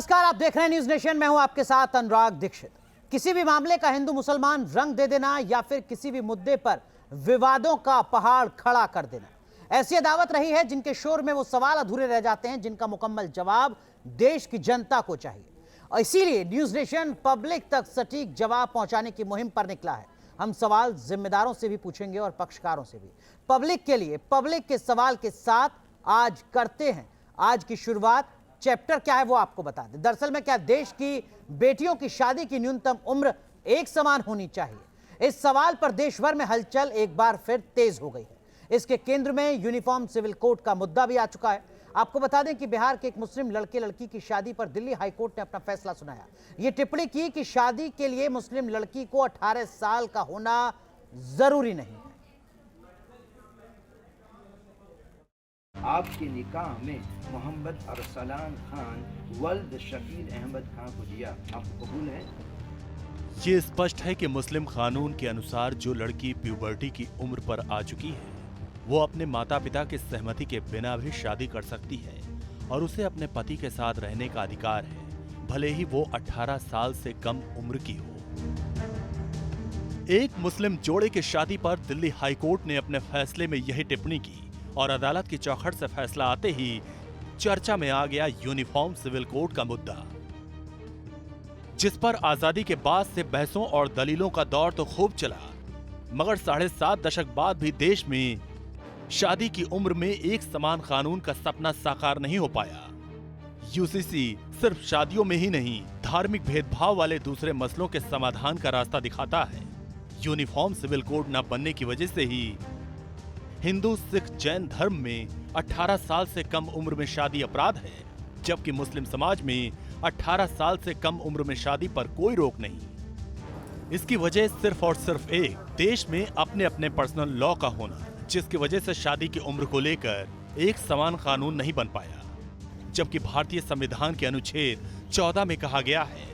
नमस्कार, आप देख रहे हैं न्यूज नेशन। मैं हूं आपके साथ अनुराग दीक्षित। किसी भी मामले का हिंदू मुसलमान रंग दे देना या फिर किसी भी मुद्दे पर विवादों का पहाड़ खड़ा कर देना, ऐसी अदावत रही है जिनके शोर में वो सवाल अधूरे रह जाते हैं जिनका मुकम्मल जवाब देश की जनता को चाहिए। और इसीलिए न्यूज नेशन पब्लिक तक सटीक जवाब पहुंचाने की मुहिम पर निकला है। हम सवाल जिम्मेदारों से भी पूछेंगे और पक्षकारों से भी। पब्लिक के लिए, पब्लिक के सवाल के साथ आज करते हैं आज की शुरुआत। चैप्टर क्या है वो आपको बता दें। दरअसल में क्या देश की बेटियों की शादी की न्यूनतम उम्र एक समान होनी चाहिए? इस सवाल पर देश भर में हलचल एक बार फिर तेज हो गई है। इसके केंद्र में यूनिफॉर्म सिविल कोड का मुद्दा भी आ चुका है। आपको बता दें कि बिहार के एक मुस्लिम लड़के लड़की की शादी पर दिल्ली हाई कोर्ट ने अपना फैसला सुनाया। ये टिप्पणी की कि शादी के लिए मुस्लिम लड़की को 18 साल का होना जरूरी नहीं है। आपके निकाह में मोहम्मद अरसलान खान वल्द शकील अहमद खान को दिया, आपको कबूल है? ये स्पष्ट है कि मुस्लिम कानून के अनुसार जो लड़की प्यूबर्टी की उम्र पर आ चुकी है वो अपने माता पिता की सहमति के बिना भी शादी कर सकती है और उसे अपने पति के साथ रहने का अधिकार है, भले ही वो 18 साल से कम उम्र की हो। एक मुस्लिम जोड़े की शादी पर दिल्ली हाई कोर्ट ने अपने फैसले में यही टिप्पणी की और अदालत की चौखट से फैसला आते ही चर्चा में आ गया यूनिफॉर्म सिविल कोड का मुद्दा, जिस पर आजादी के बाद से बहसों और दलीलों का दौर तो खूब चला, मगर 7.5 दशक बाद भी देश में शादी की उम्र में एक समान कानून का सपना साकार नहीं हो पाया। यूसीसी सिर्फ शादियों में ही नहीं, धार्मिक भेदभाव वाले दूसरे मसलों के समाधान का रास्ता दिखाता है। यूनिफॉर्म सिविल कोड न बनने की वजह से ही हिंदू, सिख, जैन धर्म में 18 साल से कम उम्र में शादी अपराध है, जबकि मुस्लिम समाज में 18 साल से कम उम्र में शादी पर कोई रोक नहीं। इसकी वजह सिर्फ और सिर्फ एक, देश में अपने अपने पर्सनल लॉ का होना, जिसकी वजह से शादी की उम्र को लेकर एक समान कानून नहीं बन पाया। जबकि भारतीय संविधान के अनुच्छेद 14 में कहा गया है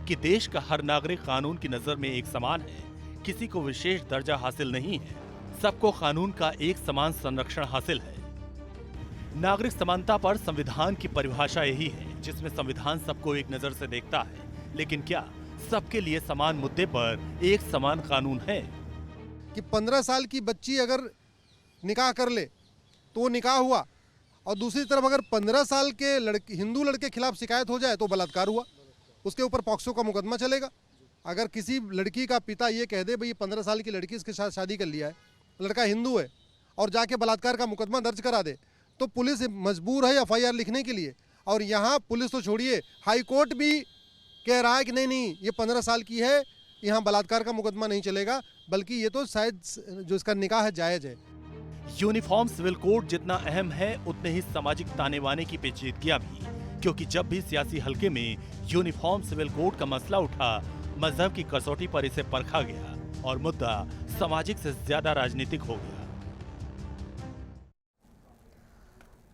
कि देश का हर नागरिक कानून की नजर में एक समान है, किसी को विशेष दर्जा हासिल नहीं है, सबको कानून का एक समान संरक्षण हासिल है। नागरिक समानता पर संविधान की परिभाषा यही है, जिसमें संविधान सबको एक नजर से देखता है, लेकिन क्या सबके लिए समान मुद्दे पर एक समान कानून है? कि 15 साल की बच्ची अगर निकाह कर ले तो वो निकाह हुआ, और दूसरी तरफ अगर 15 साल के हिंदू लड़के के खिलाफ शिकायत हो जाए तो बलात्कार हुआ, उसके ऊपर पॉक्सो का मुकदमा चलेगा। अगर किसी लड़की का पिता ये कह दे भाई 15 साल की लड़की इसके साथ शादी कर लिया है, लड़का हिंदू है, और जाके बलात्कार का मुकदमा दर्ज करा दे, तो पुलिस मजबूर है एफआईआर लिखने के लिए। और यहाँ पुलिस तो छोड़िए, हाई कोर्ट भी कह रहा है कि नहीं ये 15 साल की है, यहाँ बलात्कार का मुकदमा नहीं चलेगा, बल्कि ये तो शायद जो इसका निकाह है जायज है। यूनिफॉर्म सिविल कोड जितना अहम है उतने ही सामाजिक ताने बाने की पेचीदगियां भी, क्योंकि जब भी सियासी हलके में यूनिफॉर्म सिविल कोड का मसला उठा, मजहब की कसौटी पर इसे परखा गया और मुद्दा सामाजिक से ज्यादा राजनीतिक हो गया।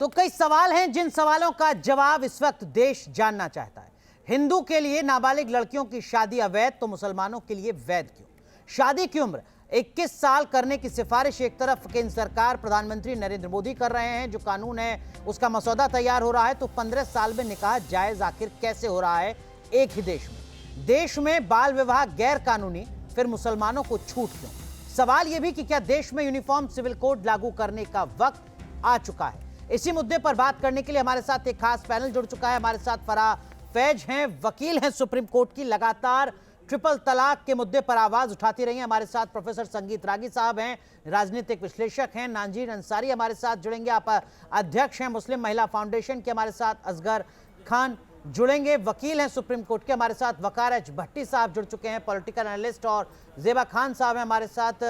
तो कई सवाल हैं जिन सवालों का जवाब इस वक्त देश जानना चाहता है। हिंदू के लिए नाबालिग लड़कियों की शादी अवैध, तो मुसलमानों के लिए वैध क्यों? शादी की उम्र 21 साल करने की सिफारिश एक तरफ केंद्र सरकार, प्रधानमंत्री नरेंद्र मोदी कर रहे हैं, जो कानून है उसका मसौदा तैयार हो रहा है, तो 15 साल में निकाह जायज आखिर कैसे हो रहा है एक ही देश में? देश में बाल विवाह गैर कानूनी, फिर मुसलमानों को छूट क्यों? सवाल यह भी कि क्या देश में यूनिफॉर्म सिविल कोड लागू करने का वक्त आ चुका है? इसी मुद्दे पर बात करने के लिए हमारे साथ एक खास पैनल जुड़ चुका है। हमारे साथ फराह फैज हैं, वकील हैं सुप्रीम कोर्ट की, लगातार ट्रिपल तलाक के मुद्दे पर आवाज उठाती रही हैं। हमारे साथ प्रोफेसर संगीत रागी साहब हैं, राजनीतिक विश्लेषक हैं। नाज़रीन अंसारी हमारे साथ जुड़ेंगे, आप अध्यक्ष हैं मुस्लिम महिला फाउंडेशन के। हमारे साथ असगर खान जुड़ेंगे, वकील हैं सुप्रीम कोर्ट के। हमारे साथ वकार एच भट्टी साहब जुड़ चुके हैं, पॉलिटिकल एनालिस्ट, और जेबा खान साहब हैं हमारे साथ,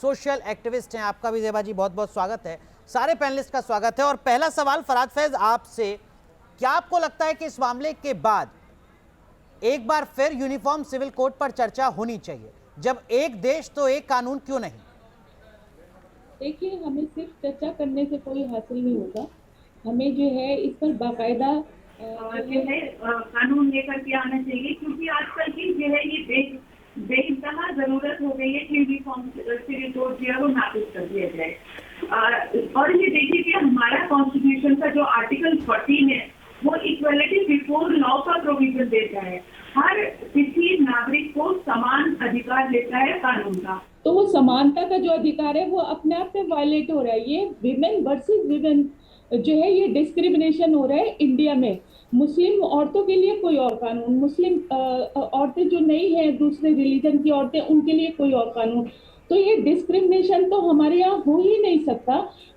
सोशल एक्टिविस्ट हैं। आपका भी जेबा जी बहुत बहुत स्वागत है, सारे पैनलिस्ट का स्वागत है। और पहला सवाल फराद फैज आपसे, क्या आपको लगता है कि इस मामले के बाद एक बार फिर यूनिफॉर्म सिविल कोड पर चर्चा होनी चाहिए? जब एक देश तो एक कानून क्यों नहीं? देखिए, हमें सिर्फ चर्चा करने से कोई हासिल नहीं होगा, हमें जो है इस पर बाकायदा जो है कानून लेकर के आना चाहिए, क्योंकि आजकल की जो है ये बेइंतहा जरूरत हो गई है कि यूनिफॉर्म सिविल कोड जो है वो नाफिज कर दिया जाए। और ये देखिए कि हमारा कॉन्स्टिट्यूशन का जो आर्टिकल 14 है वो इक्वलिटी बिफोर लॉ है कानून का, तो वो समानता का जो अधिकार है वो अपने आप में वायलेट हो रहा है। ये विमेन वर्सेस विमेन जो है ये डिस्क्रिमिनेशन हो रहा है इंडिया में। मुस्लिम औरतों के लिए कोई और कानून, मुस्लिम औरतें जो नहीं है दूसरे रिलीजन की औरतें, उनके लिए कोई और कानून। तो ये डिस्क्रिमिनेशन तो हमारे यहाँ हो ही नहीं सकता।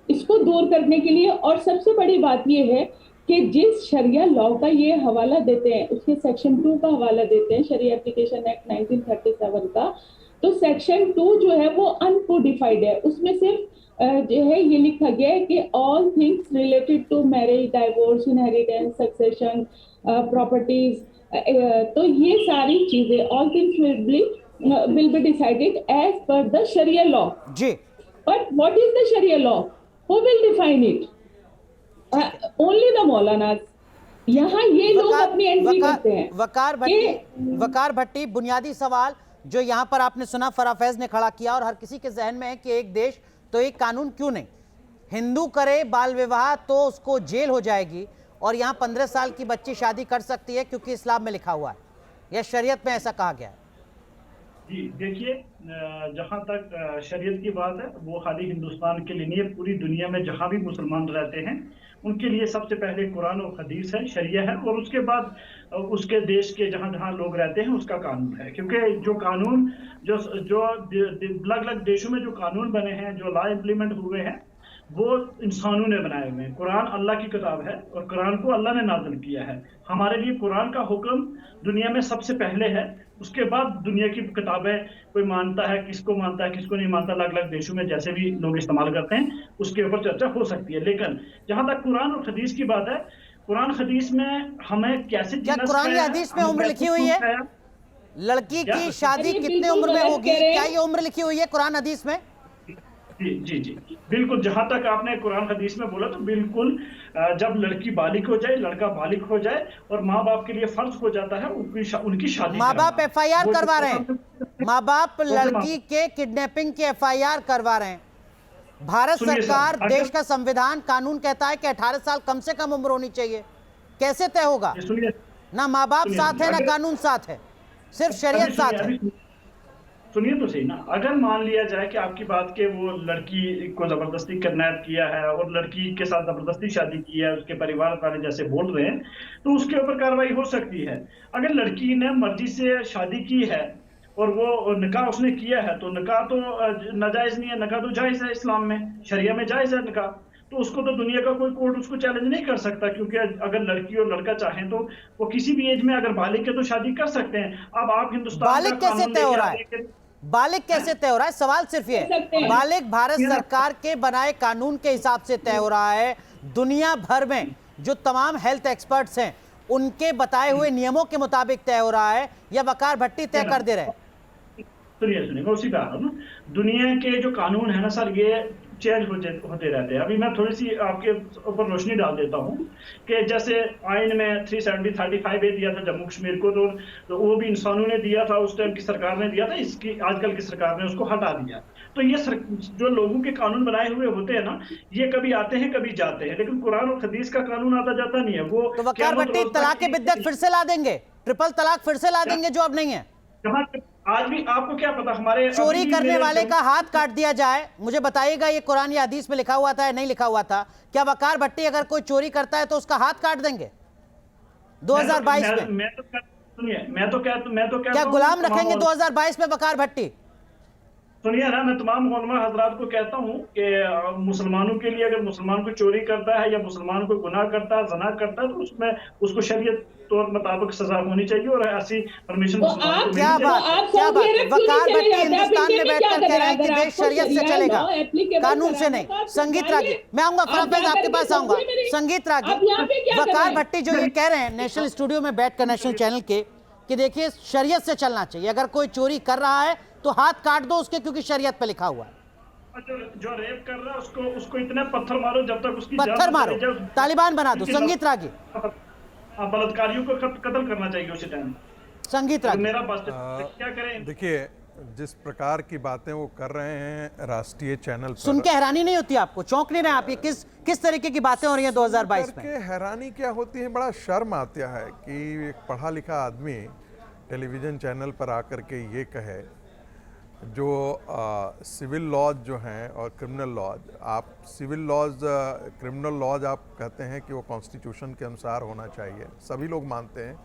इसको दूर करने के लिए, और सबसे बड़ी बात ये है कि जिस शरिया लॉ का ये हवाला देते हैं, उसके सेक्शन 2 का हवाला देते हैं, शरिया एप्लीकेशन एक्ट 1937 का, तो सेक्शन 2 जो है वो अनकोडिफाइड है। उसमें सिर्फ जो है ये लिखा गया है कि all things related to marriage, divorce, inheritance, succession, properties, तो ये सारी चीजें all things will be decided as per the Sharia law. जी, But what is the Sharia law? Who will define it? Only the Maulanas. यहाँ ये लोग अपनी entry करते हैं। वकार भट्टी, बुनियादी सवाल जो यहाँ पर आपने सुना फराफैज ने खड़ा किया और हर किसी के जहन में है कि एक देश तो एक कानून क्यों नहीं, हिंदू करे बाल विवाह तो उसको जेल हो जाएगी और यहाँ 15 साल की बच्ची शादी कर सकती है क्योंकि इस्लाम में लिखा हुआ है या शरीयत में ऐसा कहा गया है। जी देखिए, जहाँ तक शरीयत की बात है वो खाली हिंदुस्तान के लिए नहीं है, पूरी दुनिया में जहाँ भी मुसलमान रहते हैं उनके लिए सबसे पहले कुरान और हदीस है, शरिया है, और उसके बाद उसके देश के जहाँ जहाँ लोग रहते हैं उसका कानून है। क्योंकि जो कानून जो अलग अलग देशों में जो कानून बने हैं, जो लॉ इम्प्लीमेंट हुए हैं, वो इंसानों ने बनाए हुए हैं। कुरान अल्लाह की किताब है और कुरान को अल्लाह ने नाज़िल किया है। हमारे लिए कुरान का हुक्म दुनिया में सबसे पहले है, उसके बाद दुनिया की किताबें कोई मानता है, किसको मानता है किसको नहीं मानता, अलग अलग देशों में जैसे भी लोग इस्तेमाल करते हैं उसके ऊपर चर्चा हो सकती है। लेकिन जहां तक कुरान और हदीस की बात है, कुरान हदीस में हमें कैसे क्या कुरान या हदीस में उम्र लिखी हुई है? लड़की की शादी कितने उम्र में होगी, क्या ये उम्र लिखी हुई है कुरान हदीस में? जी जी जी बिल्कुल, जहां तक आपने कुरान हदीस में बोला तो बिल्कुल, जब लड़की बालिग हो जाए, लड़का बालिग हो जाए और माँ बाप के लिए फर्ज हो जाता है उनकी शादी। माँ बाप एफआईआर करवा रहे हैं, माँ बाप लड़की के किडनैपिंग की एफआईआर करवा रहे हैं। भारत सरकार, देश का संविधान कानून कहता है कि 18 साल कम से कम उम्र होनी चाहिए। कैसे तय होगा? ना माँ बाप साथ है ना कानून साथ है, सिर्फ शरीयत साथ है। सुनिए तो सही ना, अगर मान लिया जाए कि आपकी बात के वो लड़की को जबरदस्ती किडनैप किया है और लड़की के साथ जबरदस्ती शादी की है, उसके परिवार वाले जैसे बोल रहे हैं, तो उसके ऊपर कार्रवाई हो सकती है। अगर लड़की ने मर्जी से शादी की है और वो निकाह उसने किया है, तो निकाह तो नाजायज नहीं है, निकाह तो जायज है, इस्लाम में शरिया में जायज है निकाह, तो उसको तो दुनिया का कोई कोर्ट उसको चैलेंज नहीं कर सकता। क्योंकि अगर लड़की और लड़का चाहें तो वो किसी भी एज में अगर बालिग है तो शादी कर सकते हैं। अब आप हिंदुस्तान बालिग कैसे तय हो रहा है? बालिग कैसे तय हो रहा है? सवाल सिर्फ ये है, बालिग भारत सरकार के बनाए कानून के हिसाब से तय हो रहा है, दुनिया भर में जो तमाम हेल्थ एक्सपर्ट्स हैं उनके बताए हुए नियमों के मुताबिक तय हो रहा है, या वकार भट्टी तय कर दे रहे हैं? सुनिए मैं उसी का आ रहा हूँ ना, दुनिया के जो कानून है ना सर, ये चेंज होते रहते हैं। अभी मैं थोड़ी सी आपके ऊपर रोशनी डाल देता हूँ कि जैसे आइन में 370-35 दिया था जम्मू कश्मीर को, तो वो भी इंसानों ने दिया था, उस टाइम की सरकार ने दिया था, इसकी आजकल की सरकार ने उसको हटा दिया। तो ये जो लोगों के कानून बनाए हुए होते हैं ना, ये कभी आते हैं कभी जाते हैं, लेकिन कुरान और हदीस का कानून आता जाता नहीं है। वो तो वकार भट्टी तलाक बिद्दत फिर से ला देंगे, ट्रिपल तलाक फिर से ला देंगे जो अब नहीं है। आज भी आपको क्या पता, हमारे चोरी करने वाले का हाथ काट दिया जाए, मुझे बताइएगा ये कुरान या हदीस में लिखा हुआ था या नहीं लिखा हुआ था? क्या वकार भट्टी अगर कोई चोरी करता है तो उसका हाथ काट देंगे 2022 में? मैं तो क्या गुलाम रखेंगे 2022 में वकार भट्टी? सुनिए ना, मैं तमाम उलमा हजरात को कहता हूँ कि मुसलमानों के लिए अगर मुसलमान को चोरी करता है या मुसलमान को गुनाह करता है, ज़ना करता है, तो उसमें उसको शरीयत तौर मुताबिक सजा होनी चाहिए और ऐसी परमिशन क्या बात वकार भट्टी हिंदुस्तान में बैठकर कह रहे हैं कि देश शरीयत से चलेगा, कानून से नहीं। संगीत रागी, मैं आऊंगा फराफैज आपके पास आऊंगा। संगीत रागी, वकार भट्टी जो ये कह रहे हैं नेशनल स्टूडियो में बैठकर, नेशनल चैनल के, कि देखिए शरीयत से चलना चाहिए, अगर कोई चोरी कर रहा है तो हाथ काट दो उसके, क्योंकि शरीयत पे लिखा हुआ है। जो रेप कर रहा है उसको इतने पत्थर मारो जब तक उसकी पत्थर मारो, तालिबान बना दो। संगीत रागी, बलात्कारियों को कत्ल करना चाहिए उसी टाइम। संगीत रागी, मेरा बस क्या करें? देखिए, जिस प्रकार की बातें वो कर रहे हैं राष्ट्रीय चैनल पर, सुन के हैरानी नहीं होती आपको? चौंक नहीं रहे आप? ये किस तरीके की बातें हो रही हैं 2022 में? हैरानी क्या होती है, बड़ा शर्म आता है कि एक पढ़ा लिखा आदमी टेलीविजन चैनल पर आकर के ये कहे। जो सिविल लॉज जो हैं और क्रिमिनल लॉज, आप सिविल लॉज क्रिमिनल लॉज आप कहते हैं कि वो कॉन्स्टिट्यूशन के अनुसार होना चाहिए, सभी लोग मानते हैं,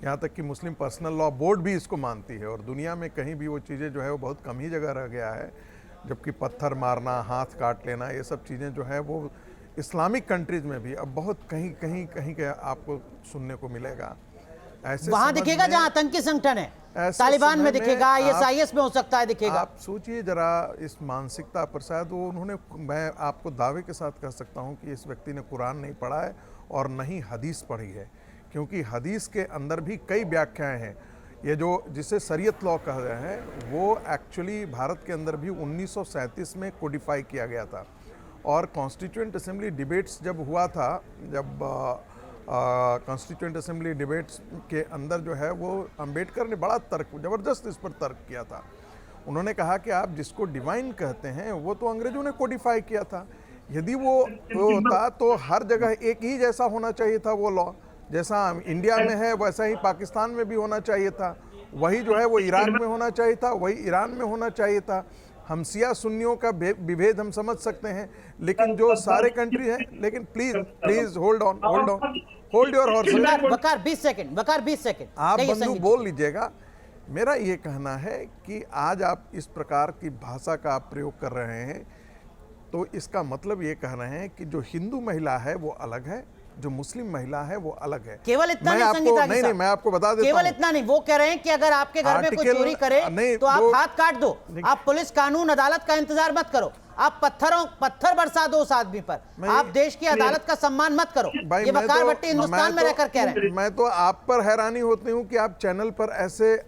यहाँ तक कि मुस्लिम पर्सनल लॉ बोर्ड भी इसको मानती है। और दुनिया में कहीं भी वो चीज़ें जो है वो बहुत कम ही जगह रह गया है, जबकि पत्थर मारना, हाथ काट लेना, ये सब चीज़ें जो है वो इस्लामिक कंट्रीज़ में भी अब बहुत कहीं के आपको सुनने को मिलेगा। ऐसे वहां समझ दिखेगा में- जहां आतंकी संगठन है, ऐसे तालिबान समय में में दिखेगा, ISIS में हो सकता है दिखेगा। आप सोचिए जरा इस मानसिकता पर, शायद वो उन्होंने, मैं आपको दावे के साथ कह सकता हूँ कि इस व्यक्ति ने कुरान नहीं पढ़ा है और न ही हदीस पढ़ी है, क्योंकि हदीस के अंदर भी कई व्याख्याएं हैं। ये जो जिसे शरीयत लॉ कह रहे हैं वो एक्चुअली भारत के अंदर भी 1937 में कोडिफाई किया गया था। और कॉन्स्टिट्यूएंट असेंबली डिबेट्स जब हुआ था, जब कॉन्स्टिट्यूएंट असेंबली डिबेट्स के अंदर जो है वो अंबेडकर ने बड़ा तर्क, ज़बरदस्त इस पर तर्क किया था। उन्होंने कहा कि आप जिसको डिवाइन कहते हैं वो तो अंग्रेजों ने कोडिफाई किया था, यदि वो होता तो हर जगह एक ही जैसा होना चाहिए था वो लॉ, जैसा इंडिया में है वैसा ही पाकिस्तान में भी होना चाहिए था, वही जो है वो ईरान में होना चाहिए था, वही ईरान में होना चाहिए था। हम शिया सुन्नियों का विभेद हम समझ सकते हैं, लेकिन जो सारे कंट्री हैं, लेकिन please hold your horses. Waqar 20 second, Waqar 20 second, आप कहिए बंधु संगीत बोल लीजिएगा। मेरा ये कहना है कि आज आप इस प्रकार की भाषा का आप प्रयोग कर रहे हैं तो इसका मतलब ये कह रहे हैं कि जो हिंदू महिला है वो अलग है, जो मुस्लिम महिला है वो अलग है। केवल इतना मैं नहीं आपको संगीता नहीं, मैं आपको बता देता केवल हूं। इतना नहीं, वो कह रहे हैं कि अगर आपके घर में कोई चोरी करे नहीं, तो आप हाथ काट दो, आप पुलिस कानून अदालत का इंतजार मत करो, आप पत्थर बरसा दो उस आदमी पर, आप देश की अदालत का सम्मान मत करो। ये वकार भट्टी हिंदुस्तान में रहकर कह रहे हैं। मैं तो आप पर हैरानी होती हूँ कि आप चैनल पर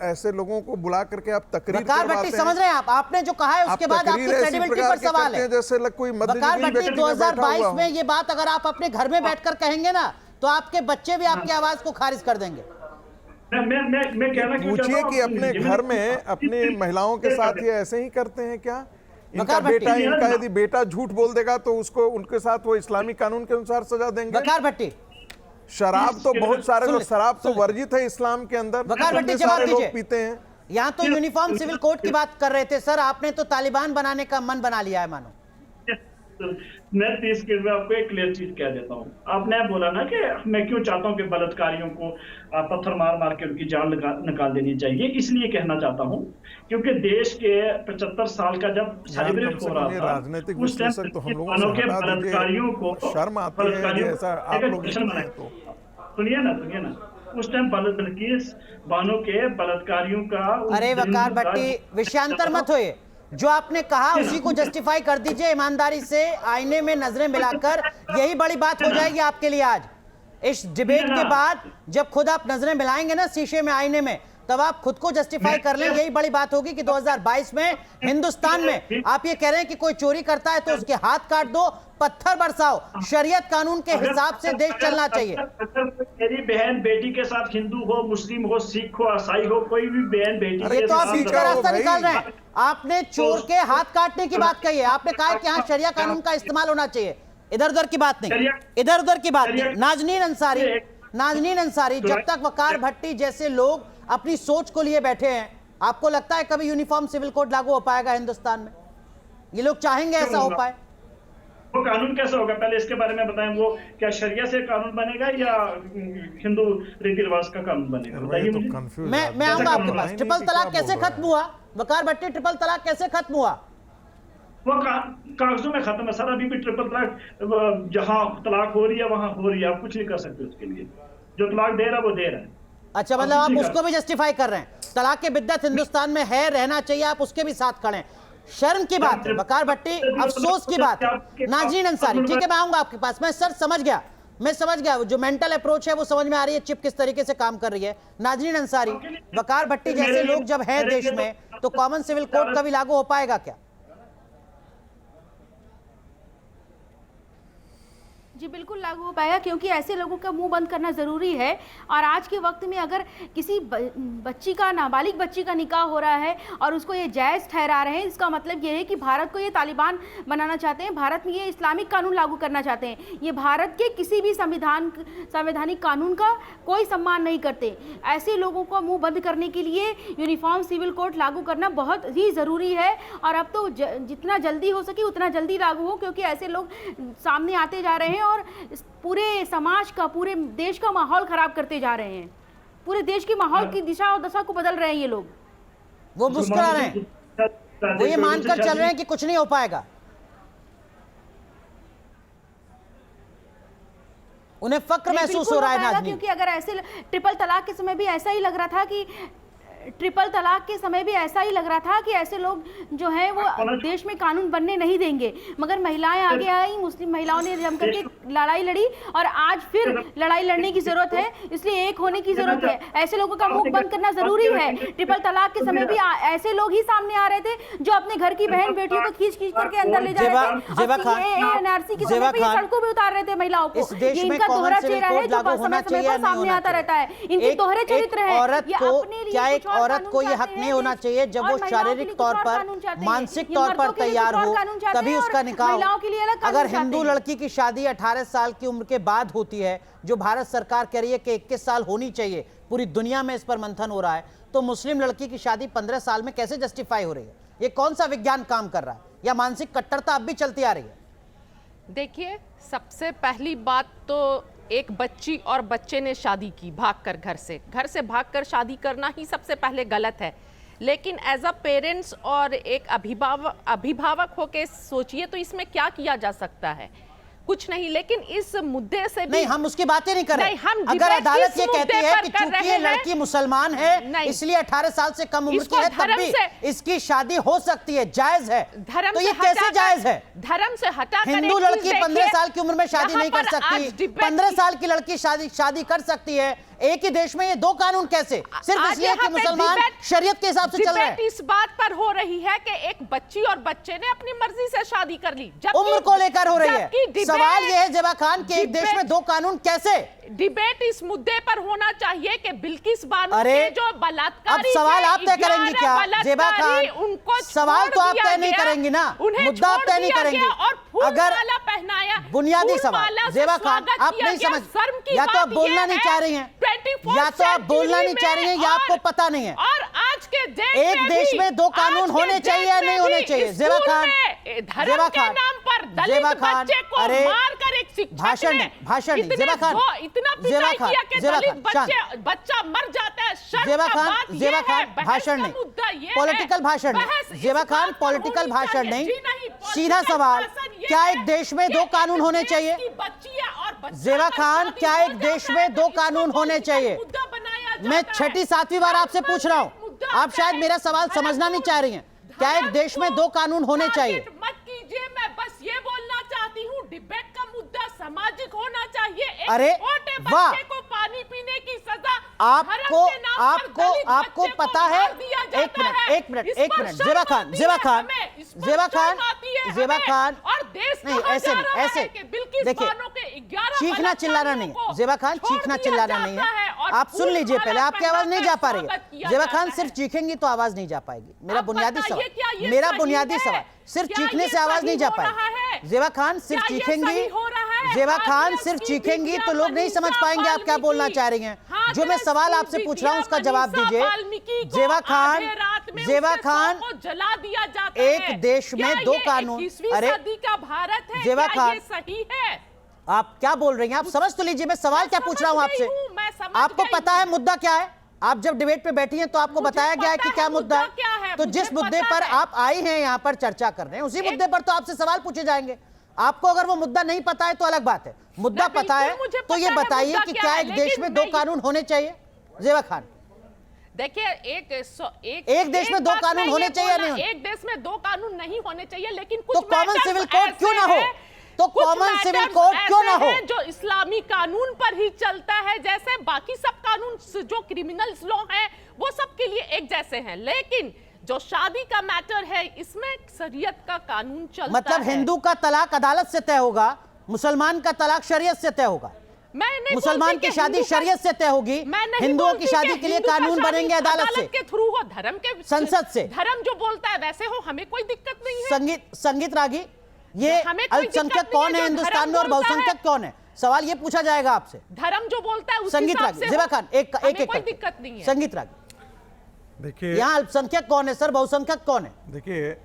ऐसे लोगों को बुला करके आप तकरीर वकार भट्टी समझ रहे हैं आप, आपने जो कहा है उसके बाद आपकी क्रेडिबिलिटी पर सवाल है। जैसे कोई वकार भट्टी 2022 में ये बात अगर आप अपने घर में बैठकर कहेंगे ना तो आपके बच्चे भी आपकी आवाज को खारिज कर देंगे। मैं कहना क्यों पूछिए चाहता हूं, कि अपने घर में अपनी महिलाओं के साथ ये ऐसे ही करते हैं क्या? इनका बेटा, इनका यदि बेटा झूठ बोल देगा तो उसको उनके साथ वो इस्लामिक कानून के अनुसार सजा देंगे। वकार भट्टी शराब तो बहुत सारे लोग, शराब तो वर्जित है इस्लाम के अंदर, वकार भट्टी कितने जवाब सारे लोग दीजिए। पीते हैं। यहाँ तो यूनिफॉर्म सिविल कोड की बात कर रहे थे सर, आपने तो तालिबान बनाने का मन बना लिया है मानो। मैं 30 के में आपको एक क्लियर चीज कह देता हूँ। आपने बोला ना कि मैं क्यों चाहता हूँ कि बलात्कारियों को पत्थर मार मार के उनकी जान निकाल देनी चाहिए, इसलिए कहना चाहता हूँ क्योंकि देश के 75 साल का जब सेलिब्रेट हो रहा था राजनीतिक उस टाइम विश्लेषक तो हम लोगों से हटा दीजिए, बलात्कारियों को शर्म आती है कि ऐसा आप लोग लिखते हैं तो। सुनिए ना, उस टाइम बल्किस बानो के बलात्कारियों का। अरे वकार भट्टी विषयांतर मत होइए, जो आपने कहा उसी को जस्टिफाई कर दीजिए ईमानदारी से, आईने में नजरें मिलाकर, यही बड़ी बात हो जाएगी आपके लिए आज। इस डिबेट के बाद जब खुद आप नजरें मिलाएंगे ना शीशे में, आईने में, तब आप खुद को जस्टिफाई कर लें। यही बड़ी बात होगी कि 2022 में हिंदुस्तान में आप ये कह रहे हैं कि कोई चोरी करता है तो उसके हाथ काट दो, पत्थर बरसाओ, शरीयत कानून के हिसाब से देश चलना चाहिए। मेरी बहन बेटी के साथ हिंदू हो, मुस्लिम हो, सिख हो, ईसाई हो, कोई भी बहन बेटी, ये तो आप बीच का रास्ता भाई। निकाल रहे हैं। आपने चोर के हाथ काटने की बात कही है, आपने कहा कि यहाँ शरिया कानून का इस्तेमाल होना चाहिए, इधर उधर की बात नहीं, इधर उधर की बात नहीं। नाजनीन अंसारी, जब तक वकार भट्टी जैसे लोग अपनी सोच को लिए बैठे हैं, आपको लगता है कभी यूनिफॉर्म सिविल कोड लागू हो पाएगा हिंदुस्तान में? ये लोग चाहेंगे ऐसा हो पाए? वो कानून कैसा होगा, पहले इसके बारे में बताएं। वो क्या शरिया से कानून बनेगा या हिंदू रीति रिवाज का कानून बनेगा, बताइए मुझे। मैं आऊंगा आपके पास। ट्रिपल तलाक कैसे खत्म हुआ वकार भट्टी? ट्रिपल तलाक कैसे खत्म हुआ? वो कागजों में खत्म है सर। अभी भी ट्रिपल तलाक, जहां तलाक हो रही है वहां हो रही है, आप कुछ नहीं कर सकते उसके लिए। जो तलाक दे रहा है वो दे रहा है। अच्छा, मतलब आप उसको भी जस्टिफाई कर रहे हैं? तलाक की बिद्दत हिंदुस्तान में है, रहना चाहिए, आप उसके भी साथ खड़े हैं। शर्म की बात है वकार भट्टी, अफसोस की बात है। नाजरीन अंसारी, ठीक है मैं आऊंगा आपके पास। मैं सर समझ गया, जो मेंटल अप्रोच है वो समझ में आ रही है, चिप किस तरीके से काम कर रही है। नाजरीन अंसारी, वकार भट्टी जैसे लोग जब हैं देश में तो कॉमन सिविल कोड कभी लागू हो पाएगा क्या? जी बिल्कुल लागू हो पाएगा, क्योंकि ऐसे लोगों का मुंह बंद करना ज़रूरी है। और आज के वक्त में अगर किसी बच्ची का, नाबालिग बच्ची का निकाह हो रहा है और उसको ये जायज़ ठहरा रहे हैं, इसका मतलब ये है कि भारत को ये तालिबान बनाना चाहते हैं, भारत में ये इस्लामिक कानून लागू करना चाहते हैं। ये भारत के किसी भी संवैधानिक कानून का कोई सम्मान नहीं करते। ऐसे लोगों को मुँह बंद करने के लिए यूनिफॉर्म सिविल कोड लागू करना बहुत ही ज़रूरी है। और अब तो जितना जल्दी हो सके उतना जल्दी लागू हो, क्योंकि ऐसे लोग सामने आते जा रहे हैं और पूरे समाज का, पूरे देश का माहौल खराब करते जा रहे हैं। पूरे देश की माहौल की दिशा और दशा को बदल रहे हैं ये लोग। वो मुस्कुरा रहे हैं, वो ये मानकर चल रहे हैं कि कुछ नहीं हो पाएगा। उन्हें फक्र महसूस हो रहा है नाज़नीन। क्योंकि अगर ऐसे ट्रिपल तलाक के समय भी ऐसा ही लग रहा था कि ऐसे लोग जो है वो देश में कानून बनने नहीं देंगे, मगर महिलाएं आगे आई, मुस्लिम महिलाओं ने जम करके लड़ाई लड़ी और आज फिर लड़ाई लड़ने की जरूरत है, इसलिए एक होने की जरूरत है। ऐसे लोगों का मुंह बंद करना जरूरी है। ट्रिपल तलाक के समय भी ऐसे लोग ही सामने आ रहे थे जो अपने घर की बहन बेटियों को खींच करके अंदर ले जा रहे थे। एनआरसी के समय भी सड़कों पे उतार रहे थे महिलाओं को। ये इनका दोहरा चेहरा है जो समय पर सामने आता रहता है। इनके दोहरे चरित्र है। औरत को ये हक नहीं होना चाहिए जब वो शारीरिक तौर पर, मानसिक तौर पर तैयार हो तभी उसका निकाह हो। अगर हिंदू लड़की की शादी 18 साल की उम्र के बाद होती है, जो भारत सरकार कह रही है कि 21 साल होनी चाहिए, पूरी दुनिया में इस पर मंथन हो रहा है, तो मुस्लिम लड़की की शादी 15 साल में कैसे जस्टिफाई हो रही है? ये कौन सा विज्ञान काम कर रहा है? या मानसिक कट्टरता अब भी चलती आ रही है? देखिए, सबसे पहली बात तो एक बच्ची और बच्चे ने शादी की भागकर, घर से भागकर शादी करना ही सबसे पहले गलत है। लेकिन एज अ पेरेंट्स और एक अभिभावक होके सोचिए तो इसमें क्या किया जा सकता है? कुछ नहीं। लेकिन इस मुद्दे से भी नहीं, हम उसकी बातें नहीं कर रहे। अगर अदालत ये कहती है कि चूंकि ये लड़की मुसलमान है इसलिए 18 साल से कम उम्र की है, तब भी इसकी शादी हो सकती है, जायज है, तो ये कैसे जायज है? धर्म से हटा हिंदू लड़की 15 साल की उम्र में शादी नहीं कर सकती, 15 साल की लड़की शादी कर सकती है। एक ही देश में ये दो कानून कैसे? सिर्फ इसलिए कि मुसलमान शरीयत के हिसाब से चल रहे हैं। इस बात पर हो रही है कि एक बच्ची और बच्चे ने अपनी मर्जी से शादी कर ली, उम्र को लेकर हो रही है। सवाल यह है ज़ेबा खान के एक देश में दो कानून कैसे? डिबेट इस मुद्दे पर होना चाहिए कि बिल्किस बानो के जो बलात्कारी, अब सवाल आप तय करेंगी क्या ज़ेबा खान? उनको सवाल तो आप तय नहीं करेंगी ना, मुद्दा आप तय नहीं करेंगी। अगर पहनाया बुनियादी सवाल ज़ेबा खान आप नहीं समझ, या तो आप बोलना नहीं चाह रही हैं, या तो आप बोलना नहीं चाह रही हैं, या आपको पता नहीं है। और आज के एक देश में दो कानून होने चाहिए या नहीं होने चाहिए? ज़ेबा खान, ज़ेबा खान, ज़ेबा खान, अरे भाषण नहीं, ज़ेबा खान, ज़ेबा खान, बच्चा मर जाता है। ज़ेबा खान भाषण नहीं, पॉलिटिकल भाषण नहीं। ज़ेबा खान पॉलिटिकल भाषण नहीं, सीधा सवाल, क्या एक देश में दो कानून होने चाहिए? ज़ेबा खान, क्या एक देश में दो कानून होने चाहिए? मैं 6-7वीं बार आपसे पूछ रहा हूं, आप शायद मेरा सवाल समझना नहीं चाह रही हैं। क्या एक देश में दो कानून होने चाहिए? मत कीजिए, मैं बस ये बोलना चाहती हूँ, डिबेट का मुद्दा सामाजिक होना चाहिए। अरे वाह, को पानी पीने की सजा आपको पता है? एक मिनट ज़ेबा खान और देश नहीं, ऐसे देखिए, चीखना चिल्लाना नहीं है ज़ेबा खान, चीखना चिल्लाना नहीं है। आप सुन लीजिए पहले, आपकी आवाज नहीं जा पा रही है ज़ेबा खान। सिर्फ चीखेंगी तो आवाज नहीं जा पाएगी। मेरा बुनियादी सवाल, सिर्फ चीखने से आवाज नहीं जा पाएगी। ज़ेबा खान सिर्फ चीखेंगी, ज़ेबा खान सिर्फ चीखेंगी तो लोग नहीं समझ पाएंगे आप क्या बोलना चाह रही हैं। जो मैं सवाल आपसे पूछ रहा हूं उसका जवाब दीजिए। ज़ेबा खान, जला दिया जाता एक देश में दो कानून, अरे भारत है, ज़ेबा खान सही है? आप क्या बोल रही हैं? आप समझ तो लीजिए मैं सवाल क्या पूछ रहा हूं आपसे। आपको पता है मुद्दा क्या है? आप जब डिबेट पे बैठी हैं तो आपको बताया गया है कि क्या मुद्दा है। तो जिस मुद्दे पर आप आई हैं यहाँ पर चर्चा कर रहे हैं, उसी मुद्दे पर तो आपसे सवाल पूछे जाएंगे। आपको अगर वो मुद्दा नहीं पता है तो अलग बात है, मुद्दा पता है तो ये बताइए कि क्या एक देश में दो कानून होने चाहिए? ज़ेबा खान, देखिए, एक देश में दो कानून होने चाहिए नहीं? एक देश में दो कानून नहीं होने चाहिए, लेकिन तो कॉमन सिविल कोड क्यों ना हो? तो कॉमन सिविल कोड क्यों ना हो? जो इस्लामी कानून पर ही चलता है, जैसे बाकी सब कानून जो क्रिमिनल लॉ है वो सबके लिए एक जैसे हैं, लेकिन जो शादी का मैटर है इसमें शरीयत का कानून चलता है। मतलब हिंदू का तलाक अदालत से तय होगा मुसलमान का तलाक शरीयत से तय होगा, मैं नहीं मुसलमान बोलती की कि शादी हिंदू का- शरीयत से तय होगी, मैं नहीं हिंदुओं बोलती की शादी कि के लिए हिंदू का कानून शादी बनेंगे अदालत से, के थ्रू हो, धर्म के संसद से। धर्म जो बोलता है वैसे हो, हमें कोई दिक्कत नहीं है। संगीत रागी, ये हमें कोई अल्पसंख्यक दिक्कत कौन नहीं है है, जो हिंदुस्तान में और धर्म बोलता बहुसंख्यक कौन है? सवाल ये पूछा जाएगा आपसे। धर्म जो बोलता है उस संगीत हिसाब रागी, से जिबा हो, खान, एक हमें एक कोई करके। दिक्कत नहीं है। संगीत रागी, देखिए यहाँ अल्पसंख्यक कौन है सर, बहुसंख्यक कौन है? देखिए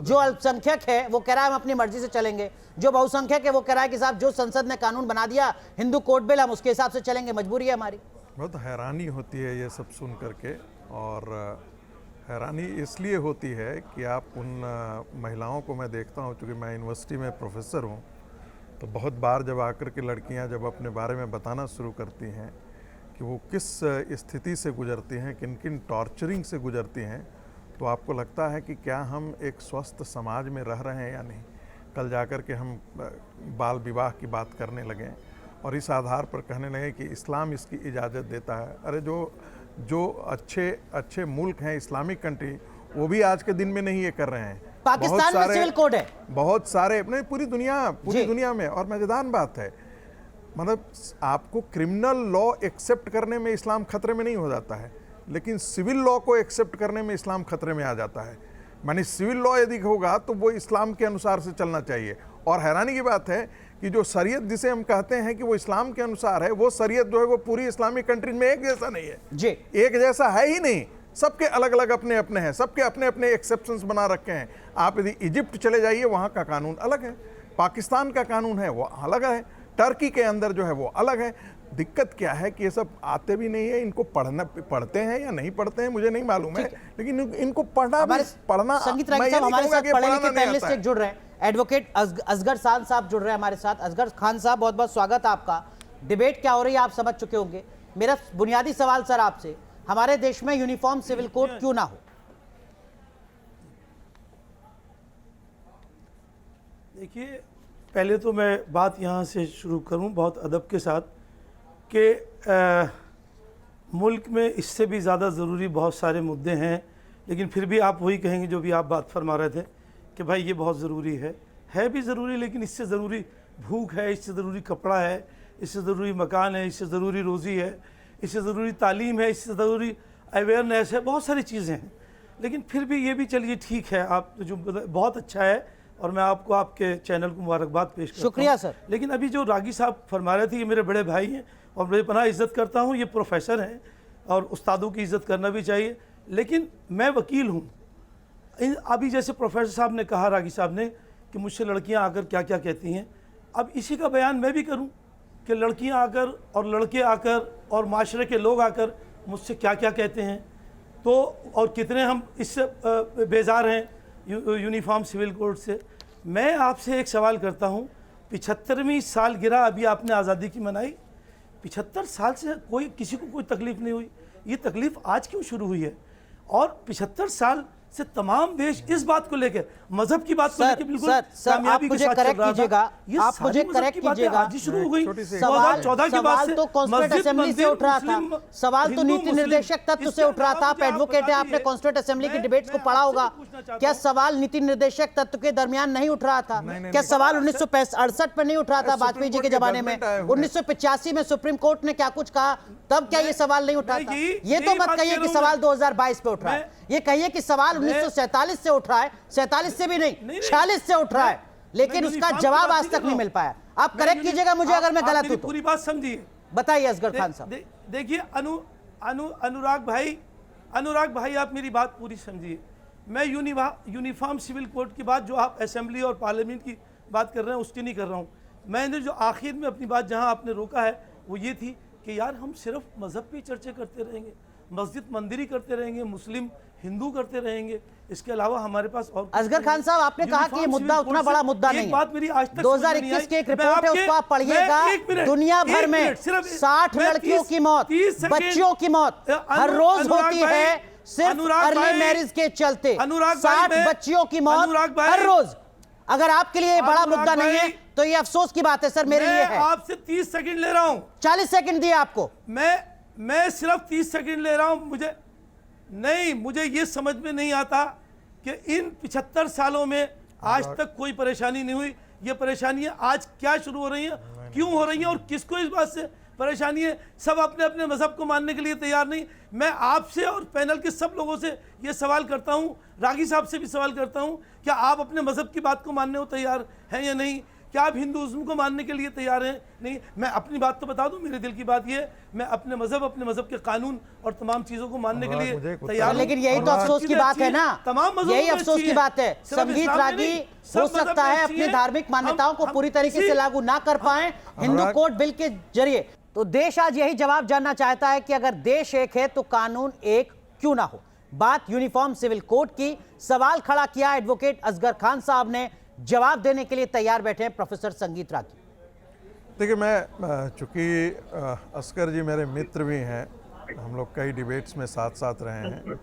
जो अल्पसंख्यक है वो कह रहा है हम अपनी मर्जी से चलेंगे, जो बहुसंख्यक है वो कह रहा है कि साहब जो संसद ने कानून बना दिया हिंदू कोड बिल, हम उसके हिसाब से चलेंगे, मजबूरी है हमारी। बहुत हैरानी होती है ये सब सुन करके, और हैरानी इसलिए होती है कि आप उन महिलाओं को मैं देखता हूँ, चूँकि मैं यूनिवर्सिटी में प्रोफेसर हूँ, तो बहुत बार जब आकर के लड़कियाँ जब अपने बारे में बताना शुरू करती हैं कि वो किस स्थिति से गुजरती हैं, किन किन टॉर्चरिंग से गुजरती हैं, तो आपको लगता है कि क्या हम एक स्वस्थ समाज में रह रहे हैं या नहीं। कल जाकर के हम बाल विवाह की बात करने लगे और इस आधार पर कहने लगे कि इस्लाम इसकी इजाज़त देता है। अरे जो अच्छे अच्छे मुल्क हैं, इस्लामिक कंट्री, वो भी आज के दिन में नहीं ये कर रहे हैं। पाकिस्तान में सिविल कोड है, बहुत सारे, नहीं पूरी दुनिया में। और मजेदार बात है, मतलब आपको क्रिमिनल लॉ एक्सेप्ट करने में इस्लाम खतरे में नहीं हो जाता है, लेकिन सिविल लॉ को एक्सेप्ट करने में इस्लाम खतरे में आ जाता है। माने सिविल लॉ यदि होगा तो वो इस्लाम के अनुसार से चलना चाहिए। और हैरानी की बात है कि जो शरीयत जिसे हम कहते हैं कि वो इस्लाम के अनुसार है, वो शरीयत जो है वो पूरी इस्लामिक कंट्रीज में एक जैसा नहीं है जी, एक जैसा है ही नहीं। सबके अलग अलग अपने अपने हैं, सबके अपने अपने एक्सेप्शंस बना रखे हैं। आप यदि इजिप्ट चले जाइए, वहाँ का कानून अलग है, पाकिस्तान का कानून है वो अलग है, टर्की के अंदर जो है वो अलग है। दिक्कत क्या है कि ये सब आते भी नहीं है, इनको पढ़ते हैं या नहीं पढ़ते हैं मुझे नहीं मालूम है, लेकिन इनको पढ़ना संगीत रागी साहब हमारे साथ पढ़े लिखे पैनलिस्ट एक जुड़ रहे हैं, एडवोकेट असगर खान साहब जुड़ रहे हैं हमारे साथ। असगर खान साहब, बहुत बहुत स्वागत है आपका। डिबेट क्या हो रही है आप समझ चुके होंगे। मेरा बुनियादी सवाल सर आपसे, हमारे देश में यूनिफॉर्म सिविल कोड क्यों ना हो? देखिए, पहले तो मैं बात यहाँ से शुरू करूँ बहुत अदब के साथ कि मुल्क में इससे भी ज़्यादा ज़रूरी बहुत सारे मुद्दे हैं, लेकिन फिर भी आप वही कहेंगे जो भी आप बात फरमा रहे थे कि भाई ये बहुत ज़रूरी है भी ज़रूरी, लेकिन इससे ज़रूरी भूख है, इससे ज़रूरी कपड़ा है, इससे ज़रूरी मकान है, इससे ज़रूरी रोज़ी है, इससे ज़रूरी तालीम है, इससे ज़रूरी अवेयरनेस है, बहुत सारी चीज़ें हैं। लेकिन फिर भी ये भी चलिए ठीक है, आप जो बहुत अच्छा है और मैं आपको आपके चैनल को मुबारकबाद पेश करता हूं। शुक्रिया सर। लेकिन अभी जो रागी साहब फरमा रहे थे, ये मेरे बड़े भाई हैं और बड़े पनाह इज़्ज़त करता हूँ, ये प्रोफेसर हैं और उस्तादों की इज़्ज़त करना भी चाहिए, लेकिन मैं वकील हूँ। अभी जैसे प्रोफेसर साहब ने कहा, रागी साहब ने, कि मुझसे लड़कियाँ आकर क्या क्या कहती हैं, अब इसी का बयान मैं भी करूँ कि लड़कियाँ आकर और लड़के आकर और माशरे के लोग आकर मुझसे क्या क्या कहते हैं, तो और कितने हम इससे बेजार हैं यूनिफॉर्म सिविल कोड से। मैं आपसे एक सवाल करता हूँ, 75वीं सालगिरह अभी आपने आज़ादी की मनाई, 75 साल से किसी को कोई तकलीफ़ नहीं हुई, ये तकलीफ़ आज क्यों शुरू हुई है? और 75 साल से तमाम देश इस बात को लेकर, मजहब की बात को लेकर बिल्कुल कामयाबी के साथ चल रहा था। ये आप मुझे करेक्ट कीजिएगा, आज ही शुरू हो गई। सवाल तो कॉन्स्टिट्यूंट असेंबली से उठ रहा था, सवाल तो नीति निर्देशक तत्व से उठ रहा था। आप एडवोकेट है, आपने कॉन्स्टिट्यूंट असेंबली की डिबेट्स को पढ़ा होगा। क्या सवाल नीति निर्देशक तत्व के दरमियान नहीं उठ रहा था? क्या सवाल 1968 में नहीं उठ रहा था वाजपेयी जी के जमाने में? 1985 में सुप्रीम कोर्ट ने क्या कुछ कहा, तब क्या ये सवाल नहीं उठा था? ये तो मत कहिए कि सवाल 2022 पे उठ रहा है, ये कहिए कि सवाल 1947 से उठ रहा है, 47 से भी नहीं 46 से उठ रहा है, लेकिन उसका जवाब आज तक नहीं मिल पाया। आप करेक्ट कीजिएगा मुझे अगर मैं गलत हूं तो। पूरी बात समझिए, बताइए असगर खान साहब। देखिए अनुराग भाई आप मेरी बात पूरी समझिए। मैं यूनिफॉर्म सिविल कोड की बात जो आप असेंबली और पार्लियामेंट की बात कर रहे हैं उसकी नहीं कर रहा हूँ। मैंने जो आखिर में अपनी बात जहाँ आपने रोका है वो ये थी कि यार हम सिर्फ मजहब पे चर्चा करते रहेंगे, मस्जिद मंदिर ही करते रहेंगे, मुस्लिम हिंदू करते रहेंगे, इसके अलावा हमारे पास और। असगर खान साहब, आपने कहा कि ये मुद्दा उतना बड़ा मुद्दा नहीं है। बात मेरी आज तक 2021 की एक रिपोर्ट है, उसको आप पढ़िएगा। दुनिया भर में 60 लड़कियों की मौत, बच्चियों की मौत हर रोज होती है, सिर्फ अर्ली मैरिज के चलते 60 बच्चियों की मौत हर रोज। अगर आपके लिए बड़ा मुद्दा नहीं है तो ये अफसोस की बात है सर, मेरे लिए है। आपसे 30 सेकंड ले रहा हूं, 40 सेकंड दिए आपको। मैं सिर्फ 30 सेकंड ले रहा हूं। मुझे ये समझ में नहीं आता कि इन 75 सालों में आज तक कोई परेशानी नहीं हुई। ये परेशानियां आज क्या शुरू हो रही हैं, क्यों हो रही हैं और किसको इस बात से परेशानी है। सब अपने अपने मजहब को मानने के लिए तैयार नहीं। मैं आपसे और पैनल के सब लोगों से ये सवाल करता हूँ, रागी साहब से भी सवाल करता हूँ, क्या आप अपने मजहब की बात को मानने को तैयार हैं या नहीं? क्या आप हिंदुइज्म को मानने के लिए तैयार हैं? नहीं। मैं अपनी बात तो बता दूं, मेरे दिल की बात ये है, मैं अपने मजहब के कानून और तमाम चीजों को मानने के लिए तैयार हूं। लेकिन यही तो अफसोस की बात है ना, यही अफसोस की बात है। संगीत रागी हो सकता है अपनी धार्मिक मान्यताओं को पूरी तरीके से लागू ना कर पाए हिंदू कोड बिल के जरिए। तो देश आज यही जवाब जानना चाहता है कि अगर देश एक है तो कानून एक क्यों ना हो। बात यूनिफॉर्म सिविल कोड की, सवाल खड़ा किया एडवोकेट असगर खान साहब ने। जवाब देने के लिए तैयार बैठे हैं प्रोफेसर संगीत रागी। देखिए, मैं चूंकि असगर जी मेरे मित्र भी हैं, हम लोग कई डिबेट्स में साथ साथ रहे हैं,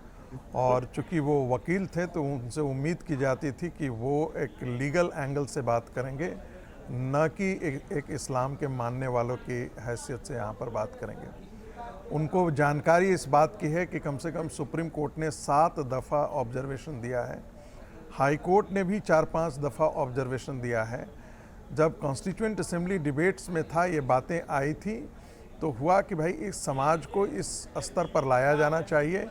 और चूंकि वो वकील थे तो उनसे उम्मीद की जाती थी कि वो एक लीगल एंगल से बात करेंगे, न कि एक इस्लाम के मानने वालों की हैसियत से यहाँ पर बात करेंगे। उनको जानकारी इस बात की है कि कम से कम सुप्रीम कोर्ट ने 7 दफ़ा ऑब्जर्वेशन दिया है, हाई कोर्ट ने भी 4-5 दफ़ा ऑब्जर्वेशन दिया है। जब कॉन्स्टिट्यूएंट असेंबली डिबेट्स में था, ये बातें आई थी, तो हुआ कि भाई इस समाज को इस स्तर पर लाया जाना चाहिए।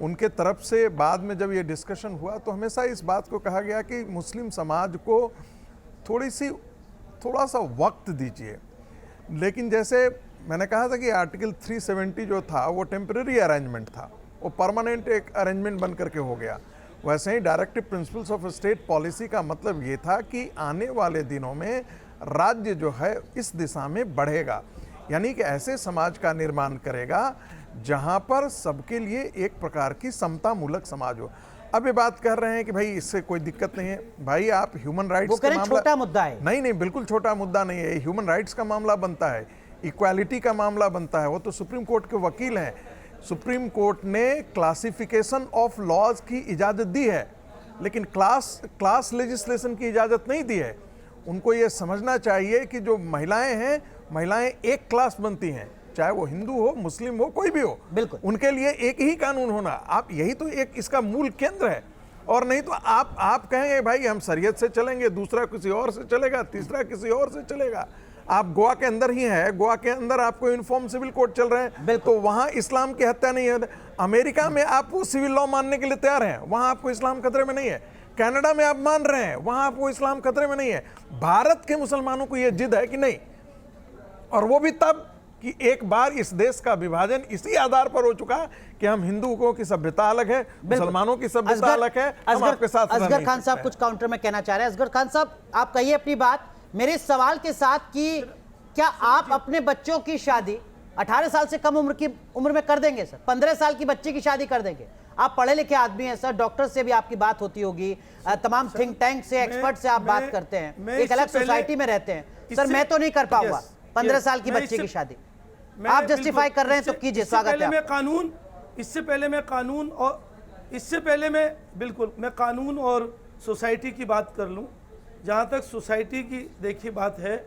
उनके तरफ से बाद में जब ये डिस्कशन हुआ तो हमेशा इस बात को कहा गया कि मुस्लिम समाज को थोड़ा सा वक्त दीजिए। लेकिन जैसे मैंने कहा था कि आर्टिकल 370 जो था वो टेम्परेरी अरेंजमेंट था, वो परमानेंट एक अरेंजमेंट बन करके हो गया। वैसे ही directive principles of state policy का मतलब ये था कि आने वाले दिनों में राज्य जो है इस दिशा में बढ़ेगा, यानी कि ऐसे समाज का निर्माण करेगा जहां पर सबके लिए एक प्रकार की समतामूलक समाज हो। अब ये बात कर रहे हैं कि भाई इससे कोई दिक्कत नहीं है। भाई आप ह्यूमन राइट्स का मामला, छोटा मुद्दा है। नहीं, बिल्कुल छोटा मुद्दा नहीं है। ह्यूमन राइट्स का मामला बनता है, इक्वालिटी का मामला बनता है। वो तो सुप्रीम कोर्ट के वकील हैं। सुप्रीम कोर्ट ने क्लासिफिकेशन ऑफ लॉज की इजाज़त दी है, लेकिन क्लास लेजिस्लेशन की इजाज़त नहीं दी है। उनको ये समझना चाहिए कि जो महिलाएं हैं, महिलाएं एक क्लास बनती हैं, चाहे वो हिंदू हो, मुस्लिम हो, कोई भी हो, बिल्कुल उनके लिए एक ही कानून होना। आप यही तो एक इसका मूल केंद्र है। और नहीं तो आप कहेंगे भाई हम शरीयत से चलेंगे, दूसरा किसी और से चलेगा, तीसरा किसी और से चलेगा। आप गोवा के अंदर ही है, गोवा के अंदर आपको यूनिफॉर्म सिविल कोड चल रहे हैं, तो वहां इस्लाम की हत्या नहीं है। अमेरिका में आप वो सिविल लॉ मानने के लिए तैयार हैं, वहां आपको इस्लाम खतरे में नहीं है। कनाडा में आप मान रहे हैं, वहां आपको इस्लाम खतरे में नहीं है। भारत के मुसलमानों को यह जिद है कि नहीं, और वो भी तब कि एक बार इस देश का विभाजन इसी आधार पर हो चुका कि हम हिंदुओं की सभ्यता अलग है, मुसलमानों की सभ्यता अलग है। हम आपके साथ असगर खान साहब कुछ काउंटर में कहना चाह रहे हैं। असगर खान साहब, आप कहिए अपनी बात मेरे सवाल के साथ कि क्या आप अपने बच्चों की शादी 18 साल से कम उम्र में कर देंगे सर? 15 साल की बच्ची की शादी कर देंगे? आप पढ़े लिखे आदमी हैं सर, डॉक्टर से भी आपकी बात होती होगी, तमाम थिंक टैंक से, एक्सपर्ट से आप बात करते हैं, एक अलग सोसाइटी में रहते हैं। सर मैं तो नहीं कर पाऊंगा 15 साल की बच्ची की शादी। आप जस्टिफाई कर रहे हैं तो कीजिए, स्वागत है। इससे पहले मैं कानून और सोसाइटी की बात कर लूं। जहाँ तक सोसाइटी की देखिए बात है,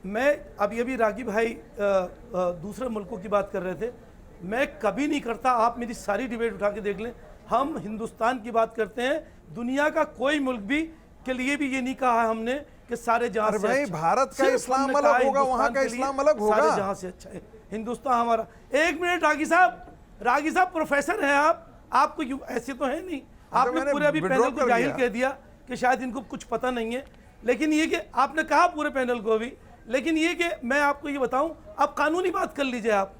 मैं अब ये भी रागी भाई दूसरे मुल्कों की बात कर रहे थे, मैं कभी नहीं करता। आप मेरी सारी डिबेट उठा के देख लें, हम हिंदुस्तान की बात करते हैं। दुनिया का कोई मुल्क भी के लिए भी ये नहीं कहा है हमने कि सारे जहां से भाई भारत का इस्लाम अलग होगा, वहां का इस्लाम अलग होगा, सारे जहां से अच्छा है हिंदुस्तान हमारा। एक मिनट रागी साहब प्रोफेसर हैं आपको ऐसे तो है नहीं, आपने पूरे अभी पैनल को जाहिल कह दिया कि शायद इनको कुछ पता नहीं है। लेकिन ये कि आपने कहा पूरे पैनल को अभी, लेकिन ये कि मैं आपको ये बताऊं, आप कानूनी बात कर लीजिए। आप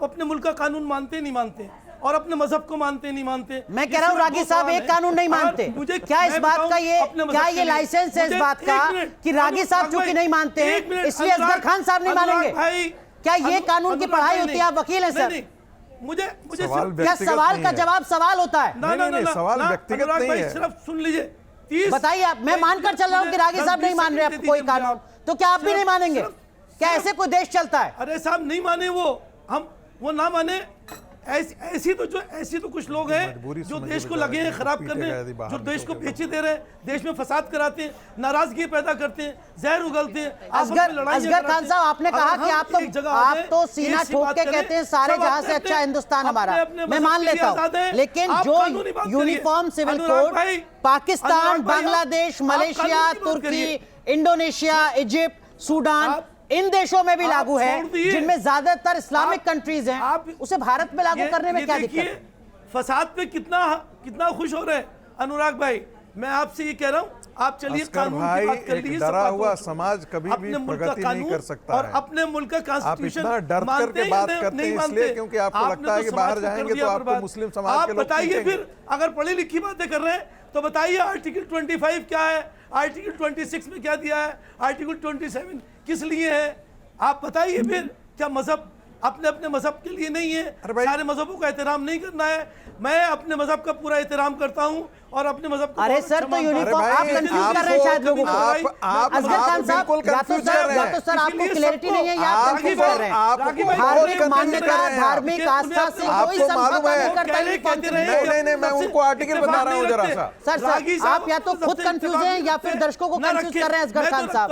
अपने मुल्क का कानून मानते नहीं मानते, और अपने मजहब को मानते नहीं मानते। मैं कह रहा हूं रागी साहब एक कानून नहीं मानते, क्या इस बात का ये लाइसेंस है इस बात का कि रागी साहब चूंकि नहीं मानते हैं इसलिए असगर खान साहब नहीं मानेंगे? क्या ये कानून की पढ़ाई होती है? आप वकील हैं सर, मुझे क्या सवाल का जवाब सवाल होता है? नहीं, सवाल व्यक्तिगत नहीं है। सिर्फ सुन लीजिए, बताइए आप। मैं मानकर चल रहा हूं कि रागी साहब नहीं मान रहे आपको कोई कानून, तो क्या आप भी नहीं मानेंगे? क्या ऐसे कोई देश चलता है? अरे साहब नहीं माने वो ना माने, ऐसी तो कुछ लोग हैं जो देश को लगे हैं खराब करने, जो देश को बेचे दे रहे हैं, देश में फसाद कराते हैं, नाराजगी पैदा करते हैं, जहर उगलते हैं। असगर खान साहब, आपने कहा कि आप तो सीना ठोक के कहते हैं सारे जहां से अच्छा हिंदुस्तान हमारा, मैं मान लेता हूं, लेकिन जो uniform civil code Pakistan, Bangladesh, Malaysia, तुर्की, इंडोनेशिया, इजिप्ट, सूडान, इन देशों में भी लागू है जिनमें ज्यादातर इस्लामिक कंट्रीज हैं, उसे भारत में लागू करने में क्या दिक्कत है? फसाद पे कितना खुश हो रहे हैं अनुराग भाई। मैं आपसे ये कह रहा हूँ, आप चलिए कानून की बात कर लीजिए। डरा हुआ समाज कभी भी प्रगति नहीं कर सकता और है। अपने मुल्क का कॉन्स्टिट्यूशन आप इतना डर करके बात करते हैं इसलिए क्योंकि आपको लगता है कि बाहर जाएंगे तो आपको मुस्लिम समाज के लोग बताइए। फिर अगर पढ़ी लिखी बातें कर रहे हैं तो बताइए आर्टिकल 25 क्या है, आर्टिकल 26 में क्या दिया है, आर्टिकल 27 किस लिए है, आप बताइए। फिर क्या मजहब अपने अपने मजहब के लिए नहीं है? सारे मजहबों का एहतराम नहीं करना है? मैं अपने मजहब का पूरा एहतराम करता हूं और अपने मजहब को। अरे सर, तो यूनिफॉर्म आप कंफ्यूज कर रहे हैं शायद लोगों को। असगर खान साहब, या तो सर आपको क्लैरिटी नहीं है या आप कंफ्यूज कर रहे हैं। धार्मिक मान्यता, धार्मिक आस्था से कोई समझौता नहीं करता यूनिफॉर्म। नहीं, मैं उनको आर्टिकल बता रहा हूं जरा सा। सर आप या तो खुद कंफ्यूज हैं या फिर दर्शकों को कंफ्यूज कर रहे हैं असगर खान साहब।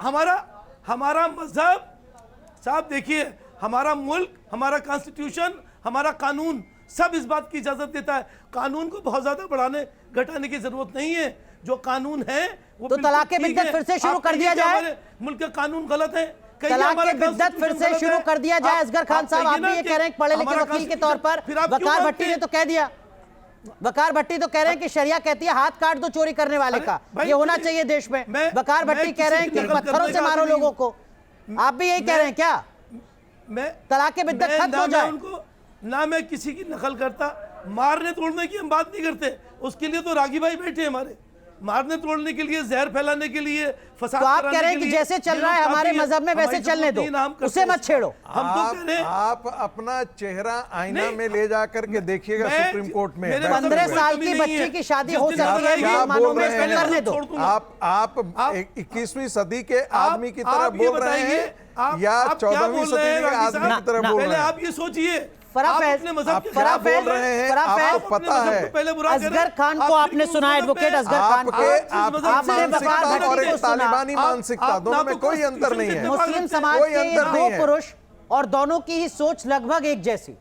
हमारा मजहब साहब देखिए, हमारा मुल्क, हमारा कॉन्स्टिट्यूशन, हमारा कानून सब इस बात की इजाजत देता है। कानून को बहुत ज्यादा बढ़ाने घटाने की जरूरत नहीं है। जो कानून है वो तो तलाक़े बिद्दत फिर से शुरू कर दिया जाए। मुल्क का कानून गलत है, तलाक़े बिद्दत फिर से शुरू कर दिया जाए। असगर खान साहब, आप भी ये कह रहे हैं पढ़े लिखे वकील के तौर पर। वकार भट्टी ने तो कह दिया, वकार भट्टी तो कह रहे हैं कि शरिया कहती है हाथ काट दो चोरी करने वाले का, ये होना चाहिए देश में। वकार भट्टी कह रहे हैं कि पत्थरों से मारो लोगों को। आप भी यही कह रहे हैं क्या? मैं तलाक़े बिद्दत खत्म हो जाए। ना मैं किसी की नकल करता, मारने तोड़ने की हम बात नहीं करते। उसके लिए तो रागी भाई बैठे हैं हमारे, मारने तोड़ने के लिए, जहर फैलाने के लिए, फसाद तो आप कह रहे हैं कि जैसे चल रहा है हमारे मजहब में वैसे चलने दो, उसे मत छेड़ो। हम तो कह रहे हैं आप अपना चेहरा आईना में ले जा करके देखिएगा सुप्रीम कोर्ट में। 15 साल की बच्ची की शादी हो सकती है, क्या बोल रहे करने दो। आप 21वीं सदी के आदमी की तरह बोल रहे हैं या 14वीं सदी के आदमी की तरह बोल रहे हैं? आप ये सोचिए, असगर खान को आपने सुना, एडवोकेट असगर खान को, और एक तालिबानी मानसिकता, दोनों में कोई अंतर नहीं है। मुस्लिम समाज के ये दो पुरुष और दोनों की ही सोच लगभग एक जैसी,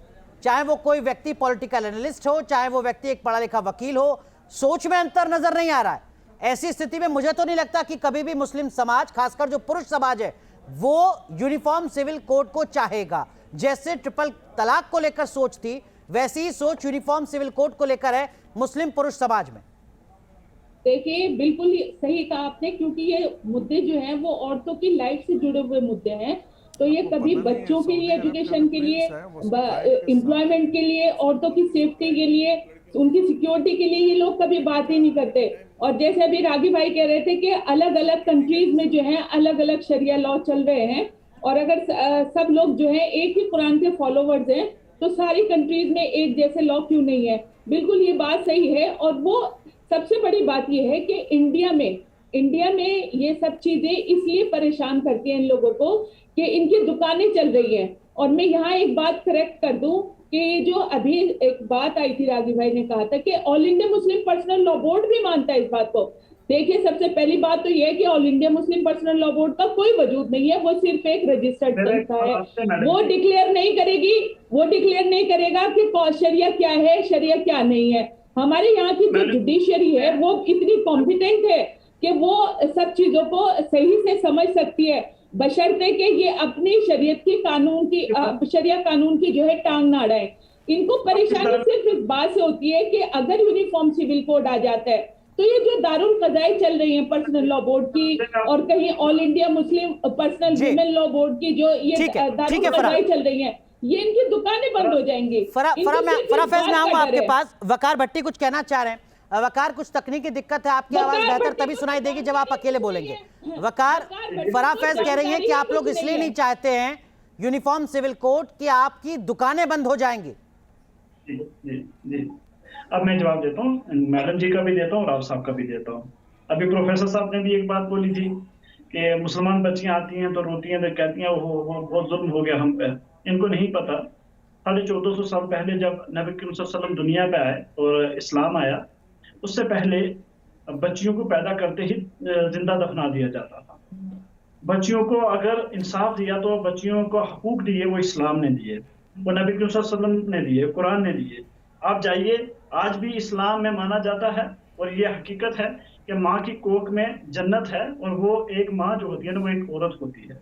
चाहे वो कोई व्यक्ति पॉलिटिकल एनालिस्ट हो, चाहे वो व्यक्ति एक पढ़ा लिखा वकील हो, सोच में अंतर नजर नहीं आ रहा है। ऐसी स्थिति में मुझे तो नहीं लगता कि कभी भी मुस्लिम समाज, खासकर जो पुरुष समाज है, वो यूनिफॉर्म सिविल कोड को चाहेगा। जैसे ट्रिपल तलाक को लेकर सोच थी, वैसी ही सोच यूनिफॉर्म सिविल कोड को लेकर है मुस्लिम पुरुष समाज में। देखिए, बिल्कुल सही कहा आपने, क्योंकि ये मुद्दे जो हैं वो औरतों की लाइफ से जुड़े हुए मुद्दे हैं। तो ये कभी बच्चों के लिए, एजुकेशन के लिए, एम्प्लॉयमेंट के लिए, औरतों की सेफ्टी के लिए, उनकी सिक्योरिटी के लिए ये लोग कभी बात ही नहीं करते। और जैसे अभी रागी भाई कह रहे थे कि अलग अलग कंट्रीज में जो है अलग अलग शरिया लॉ चल रहे हैं, और अगर सब लोग जो है एक ही कुरान के फॉलोवर्स हैं तो सारी कंट्रीज में एक जैसे लॉ क्यों नहीं है? बिल्कुल ये बात सही है। और वो सबसे बड़ी बात ये है कि इंडिया में ये सब चीजें इसलिए परेशान करती हैं इन लोगों को कि इनकी दुकानें चल रही हैं। और मैं यहाँ एक बात करेक्ट कर दूं कि जो अभी एक बात आई थी, रागी भाई ने कहा था कि all India Muslim personal law board भी मानता है इस बात को। देखिए, सबसे पहली बात तो यह है कि all India Muslim personal law board का कोई वजूद नहीं है, वो सिर्फ एक रजिस्टर्ड संस्था है। वो डिक्लेयर नहीं करेगा कि शरिया क्या है, शरिया क्या नहीं है। हमारे यहाँ की जो जुडिशरी है वो इतनी कॉम्पिटेंट है कि वो सब चीजों को सही से समझ सकती है, बशर्ते कि ये अपनी शरीयत की कानून की, शरिया कानून की जो है टांग ना अड़ाए। इनको परेशानी सिर्फ इस बात से होती है कि अगर यूनिफॉर्म सिविल कोड आ जाता है तो ये जो दारुल कज़ाई चल रही है पर्सनल लॉ बोर्ड की, और कहीं all India Muslim personal women law board की जो ये दारुल कज़ाई चल रही है, ये इनकी दुकानें बंद हो जाएंगी। फराफैज मैं आऊंगा आपके पास। वकार भट्टी कुछ कहना चाह रहे हैं। वकार, कुछ तकनीकी दिक्कत है, आपकी आवाज बेहतर तभी सुनाई देगी जब आप अकेले बोलेंगे। वकार, फराफैज कह रही है कि आप लोग इसलिए नहीं चाहते हैं यूनिफॉर्म सिविल कोड कि आपकी दुकानें बंद हो जाएंगी। जी। अब मैं जवाब देता हूँ, मैडम जी का भी देता हूँ और आप साहब का भी देता हूँ। अभी प्रोफेसर साहब ने भी एक बात बोली थी कि मुसलमान बच्चियां आती हैं तो रोती हैं, तो कहती हैं वो बहुत जुल्म हो गया हम पे। इनको नहीं पता 1450 साल पहले जब नबी करीम सल्लल्लाहु अलैहि वसल्लम दुनिया पे आए और इस्लाम आया, उससे पहले बच्चियों को पैदा करते ही जिंदा दफना दिया जाता था। बच्चियों को अगर इंसाफ दिया तो बच्चियों को हकूक दिए वो इस्लाम ने दिए, वो नबी करीम सल्लल्लाहु अलैहि वसल्लम ने दिए, कुरान ने दिए। आप जाइए, आज भी इस्लाम में माना जाता है और ये हकीकत है कि माँ की कोख में जन्नत है, और वो एक माँ जो होती है ना वो एक औरत होती है।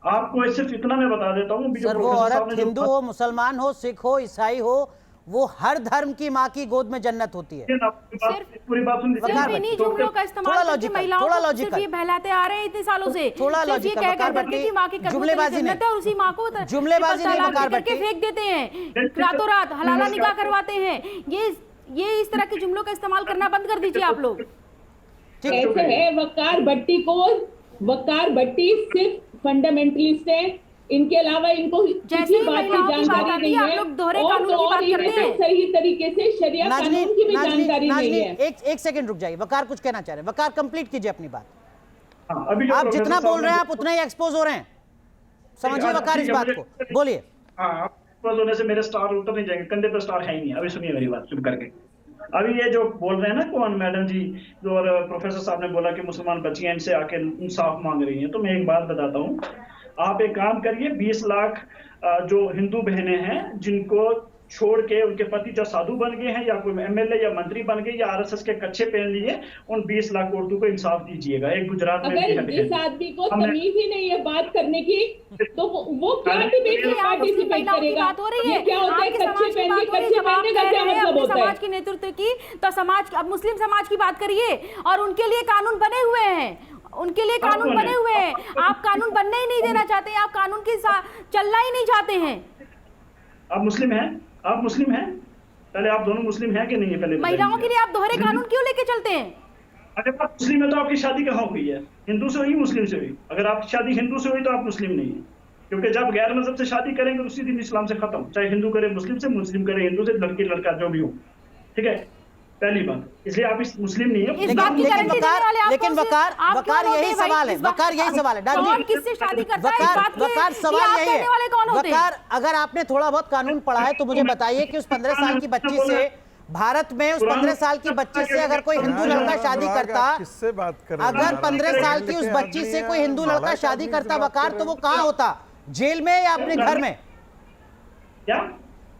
आपको सिर्फ इतना मैं बता देता हूँ, सर वो औरत हिंदू हो, मुसलमान हो, सिख हो, ईसाई हो, वो हर धर्म की माँ की गोद में जन्नत होती है। पूरी बात सुन लीजिए। सिर्फ इन्हीं जुमलों का इस्तेमाल करके महिलाओं को सिर्फ ये बहलाते आ रहे हैं इतने सालों से। थोड़ा सिर्फ ये कह करके कि माँ के कदमों में जन्नत है और उसी माँ को जुमलेबाजी नहीं वकार करके फेंक देते हैं, रातों रात हलाला निकाह करवाते हैं। ये इस तरह के जुमलों का इस्तेमाल करना बंद कर दीजिए आप लोग। ऐसे है वकार भट्टी सिर्फ फंडामेंटलिस्ट है, इनके अलावा इनको जैसे ही महिलाओं की बात आती है आप लोग दोहरे कानून की बात करते हैं। सही तरीके से शरिया कानून की भी जानकारी नहीं है। एक सेकंड रुक जाइए, वकार कुछ कहना चाह रहे हैं। वकार कंप्लीट कीजिए अपनी बात। आप जितना बोल रहे हैं आप उतना ही एक्सपोज हो रहे हैं, समझिए वकार इस बात को, बोलिए। होने से मेरे स्टार उतर नहीं जाएंगे, कंधे पर स्टार है ही नहीं। अभी सुनिए मेरी बात चुप करके। अभी ये जो बोल रहे हैं ना कौन मैडम जी जो और प्रोफेसर साहब ने बोला कि मुसलमान बच्चियां इनसे आके इंसाफ मांग रही हैं, तो मैं एक बात बताता हूँ। आप एक काम करिए, 20 लाख जो हिंदू बहनें हैं जिनको छोड़ के उनके पति जो साधु बन गए हैं या कोई एमएलए या मंत्री बन गए या आरएसएस के कच्चे पहन लिए, उन 20 लाख औरतों को इंसाफ दीजिएगा। एक गुजरात में अगर जिस आदमी को तमीज ही नहीं है बात करने की, तो वो क्या डिबेट में पार्टिसिपेट करेगा? बात हो रही है, क्या होता है कच्चे पहनने का क्या मतलब होता है? समाज के नेतृत्व की तो समाज, अब मुस्लिम समाज की बात करिए, और उनके लिए कानून बने हुए हैं, उनके लिए कानून बने हुए हैं। आप कानून बनने ही नहीं देना चाहते हैं, आप कानून के साथ चलना ही नहीं चाहते हैं। आप मुस्लिम हैं? आप मुस्लिम हैं? पहले आप दोनों मुस्लिम हैं कि नहीं है? पहले महिलाओं के लिए आप दोहरे कानून क्यों लेके चलते हैं? अगर आप मुस्लिम है तो आपकी शादी कहाँ हुई है? हिंदू से हुई, मुस्लिम से हुई? अगर आपकी शादी हिंदू से हुई तो आप मुस्लिम नहीं है, क्योंकि जब गैर मजहब से शादी करेंगे तो उसी दिन इस्लाम से खत्म। चाहे हिंदू करे मुस्लिम से, मुस्लिम करे हिंदू से, लड़की लड़का जो भी हो, ठीक है? पहली बात, इसलिए आप इस मुस्लिम नहीं है। लेकिन वकार यही सवाल है, वकार यही सवाल है। कौन किससे शादी करता है? वकार सवाल यही है। वकार, अगर आपने थोड़ा बहुत कानून पढ़ा है तो मुझे बताइए कि उस 15 साल की बच्ची से, भारत में उस 15 साल की बच्ची से अगर कोई हिंदू लड़का शादी करता, किससे बात कर रहे हैं? अगर 15 साल की उस बच्ची से कोई हिंदू लड़का शादी करता वकार, तो वो कहाँ होता? जेल में या अपने घर में? क्या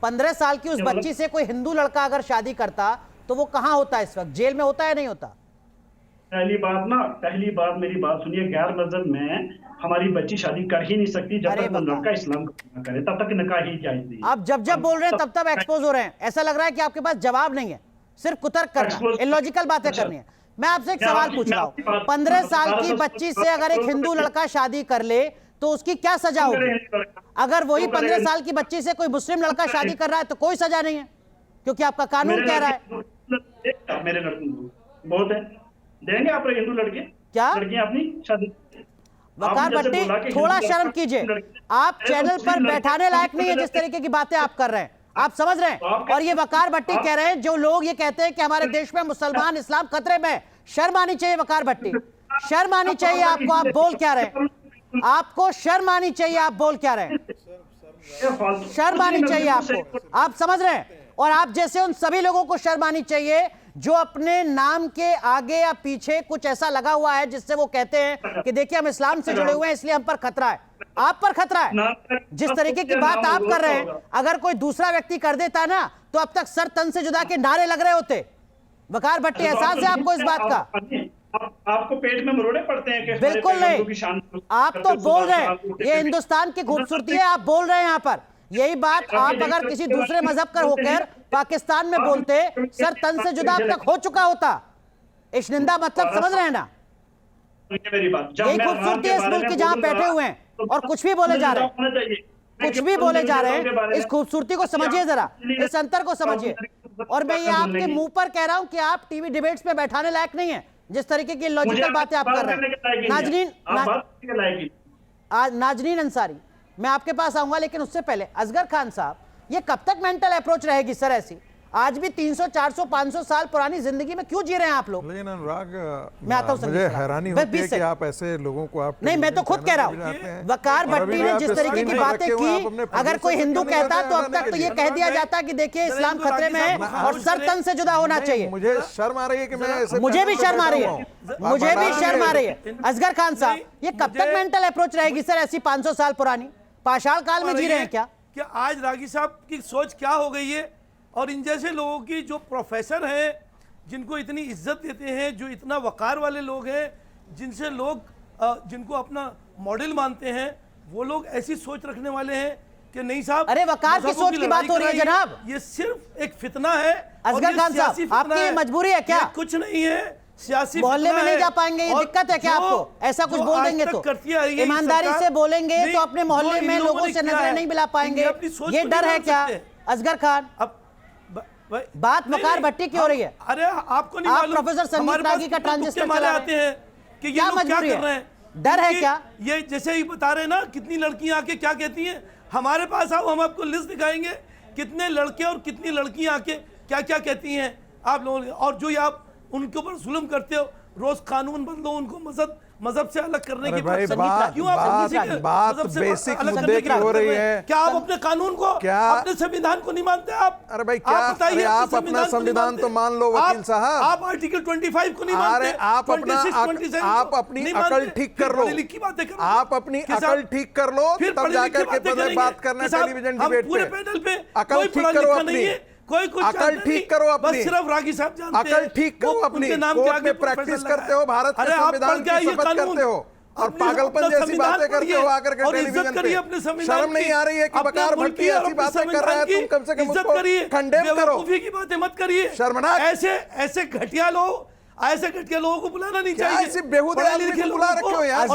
15 साल की उस बच्ची से कोई हिंदू लड़का अगर शादी करता तो वो कहाँ होता है इस वक्त? जेल में होता है नहीं होता? पहली बात मेरी बात सुनिए, गैर मजहब में हमारी बच्ची शादी कर ही नहीं सकती जब तक वो लड़का इस्लाम का करे, तब तक निकाह ही जायज नहीं। आप जब बोल रहे हैं तब एक्सपोज हो रहे हैं। ऐसा लग रहा है कि आपके पास जवाब नहीं है, सिर्फ कुतर्क करना, इलॉजिकल बातें करनी है। मैं आपसे एक सवाल पूछ रहा हूँ, 15 साल की बच्ची से अगर एक हिंदू लड़का शादी कर ले तो उसकी क्या सजा होगी? अगर वही 15 साल की बच्ची से कोई मुस्लिम लड़का शादी कर रहा है तो कोई सजा नहीं है, क्योंकि आपका कानून कह रहा है। मेरे लड़के बहुत है, देंगे आप हिंदू लड़के? क्या लड़कियां अपनी शादी? वकार भट्टी, थोड़ा शर्म कीजिए, आप चैनल पर बैठाने लायक नहीं है जिस तरीके की बातें आप कर रहे हैं, आप समझ रहे हैं? और ये वकार भट्टी कह रहे हैं, जो लोग ये कहते हैं कि हमारे देश में मुसलमान इस्लाम खतरे में, शर्म आनी चाहिए वकार भट्टी, शर्म आनी चाहिए आपको। आप बोल क्या रहे हैं? आपको शर्म आनी चाहिए, आप बोल क्या रहे हैं? शर्म आनी चाहिए आपको, आप समझ रहे हैं? और आप जैसे उन सभी लोगों को शर्म आनी चाहिए जो अपने नाम के आगे या पीछे कुछ ऐसा लगा हुआ है जिससे वो कहते हैं कि देखिए हम इस्लाम से जुड़े हुए हैं इसलिए हम पर खतरा है। आप पर खतरा है। जिस तरीके की बात आप कर रहे हैं, अगर कोई दूसरा व्यक्ति कर देता ना तो अब तक सर तन से जुदा के नारे लग रहे होते। वकार भट्टी, एहसास है आपको इस बात का? आपको पेट में मरोड़े पड़ते हैं कि बिल्कुल नहीं, आप तो बोल रहे हैं ये हिंदुस्तान की खूबसूरती है, आप बोल रहे हैं यहाँ पर। यही बात आप अगर किसी दूसरे मजहब का होकर पाकिस्तान में बोलते, सर तन से जुदा अब तक हो चुका होता। इश्निंदा मतलब समझ रहे हैं ना? यही खूबसूरती है इस मुल्क की, जहां बैठे हुए हैं और कुछ भी बोले जा रहे हैं, कुछ भी बोले जा रहे हैं। इस खूबसूरती को समझिए जरा, इस अंतर को समझिए। और मैं ये आपके मुंह पर कह रहा हूं कि आप टीवी डिबेट्स में बैठाने लायक नहीं है, जिस तरीके की लॉजिकल बातें आप कर रहे हैं। नाजनीन अंसारी, मैं आपके पास आऊंगा, लेकिन उससे पहले असगर खान साहब, ये कब तक मेंटल अप्रोच रहेगी सर ऐसी? आज भी 300, 400, 500 साल पुरानी जिंदगी में क्यों जी रहे हैं आप लोग? लेकिन अनुराग, मैं आता हूं, मुझे हैरानी होती है कि आप ऐसे लोगों को आप नहीं, मैं तो खुद कह रहा हूं, वकार भट्टी ने जिस तरीके की बातें की, अगर कोई हिंदू कहता तो अब तक तो ये कह दिया जाता कि देखिए इस्लाम खतरे में है और सर तन से जुदा होना चाहिए। मुझे शर्म आ रही है कि मैं, मुझे भी शर्म आ रही है, मुझे भी शर्म आ रही है। असगर खान साहब, ये कब तक मेंटल अप्रोच रहेगी सर ऐसी 500 साल पुरानी? पाषाण काल में जी रहे हैं क्या? आज रागी साहब की सोच क्या हो गई है, और इन जैसे लोगों की जो प्रोफेसर हैं जिनको इतनी इज्जत देते हैं, जो इतना वकार वाले लोग हैं, जिनसे लोग जिनको अपना मॉडल मानते हैं, वो लोग ऐसी सोच रखने वाले हैं कि नहीं साहब, अरे वकार की सोच की बात हो रही है जनाब। ये सिर्फ एक फितना है। असगर खान साहब, आपकी ये मजबूरी है क्या? कुछ नहीं है, सियासी मोहल्ले में नहीं जा पाएंगे, ये और दिक्कत है क्या आपको? ऐसा कुछ बोल देंगे तो ईमानदारी से बोलेंगे तो अपने मोहल्ले में लोगों से नजरें नहीं मिला पाएंगे, ये डर है क्या असगर खान? अब बात वकार भट्टी की हो रही है। अरे आपको नहीं आप मालूम, प्रोफेसर संगीत रागी का ट्रांजिस्टर चला आते हैं कि ये लोग क्या कर रहे हैं? डर है क्या? ये जैसे ही बता रहे हैं ना, कितनी लड़कियां आके क्या कहती हैं, हमारे पास आओ, हम आपको लिस्ट दिखाएंगे कितने लड़के और कितनी लड़कियां आके क्या क्या कहती हैं आप लोगों। और जो ये आप उनके ऊपर जुल्म करते हो, रोज कानून बदलो, उनको मजहब से अलग करने की भाई, बात बेसिक मुद्दे की हो रही है। क्या आप अपने कानून को, अपने संविधान को नहीं मानते आप? अरे भाई क्या बताइए, आप अपना संविधान तो मान लो वकील साहब। आप आर्टिकल 25 को नहीं मानते? अरे आप अपनी अकल ठीक कर लो, आप अपनी अकल ठीक कर लो, तब जाकर के बात करना टेलीविजन डिबेट पूरे पैनल पे। अकल ठीक करो अपनी, कोई कुछ अकल ठीक करो अपनी, बस सिर्फ रागी साहब जानते हैं। अकल ठीक करो अपनी, कोर्ट में प्रैक्टिस करते हो, भारत के संविधान की शपथ करते हो और पागलपन जैसी बातें करते हो आकर के टेलीविजन पे। शर्म नहीं आ रही है कि वकार भट्टी ऐसी बातें कर रहा है? तुम कम से कम उसको कंडेम करो, की बातें मत करिए। शर्मनाक, ऐसे घटिया लोग, ऐसे घटिया लोगों को बुलाना नहीं चाहिए। ऐसे बेहुदे आदमी को बुला रखे हो यार।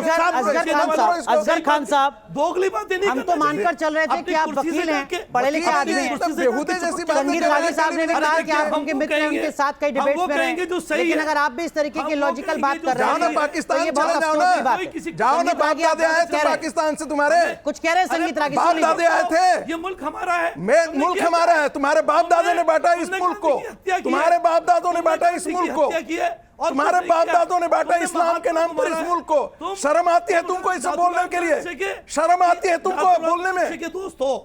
असगर खान साहब, दोगली बातें नहीं, हम तो मानकर चल रहे थे कि आप वकील हैं, पढ़े लिखे आदमी हैं। बेहुदे जैसी बातें संगीत रागी साहब ने भी कहा कि आप उनके मित्र हैं, उनके साथ कई डिबेट में रहे, लेकिन अगर आप भी इस तरीके की लॉजिकल बात कर रहे हैं, पाकिस्तान ये बहुत जाओ अफसोस की बात ना, है। जाओ ना, बाप दादे आए थे पाकिस्तान से तुम्हारे, कुछ कह रहे हैं संगीत रागी, बाप दादे आए थे। ये मुल्क हमारा है, मुल्क हमारा है, तुम्हारे बाप दादे ने बांटा इस मुल्क को, तुम्हारे बाप दादों ने बांटा इस मुल्क को, तुम्हारे बाप दादों ने बांटा इस्लाम के नाम पर इस मुल्क को। शर्म आती है तुमको इसे बोलने के लिए? शर्म आती है तुमको बोलने में? दोस्तों,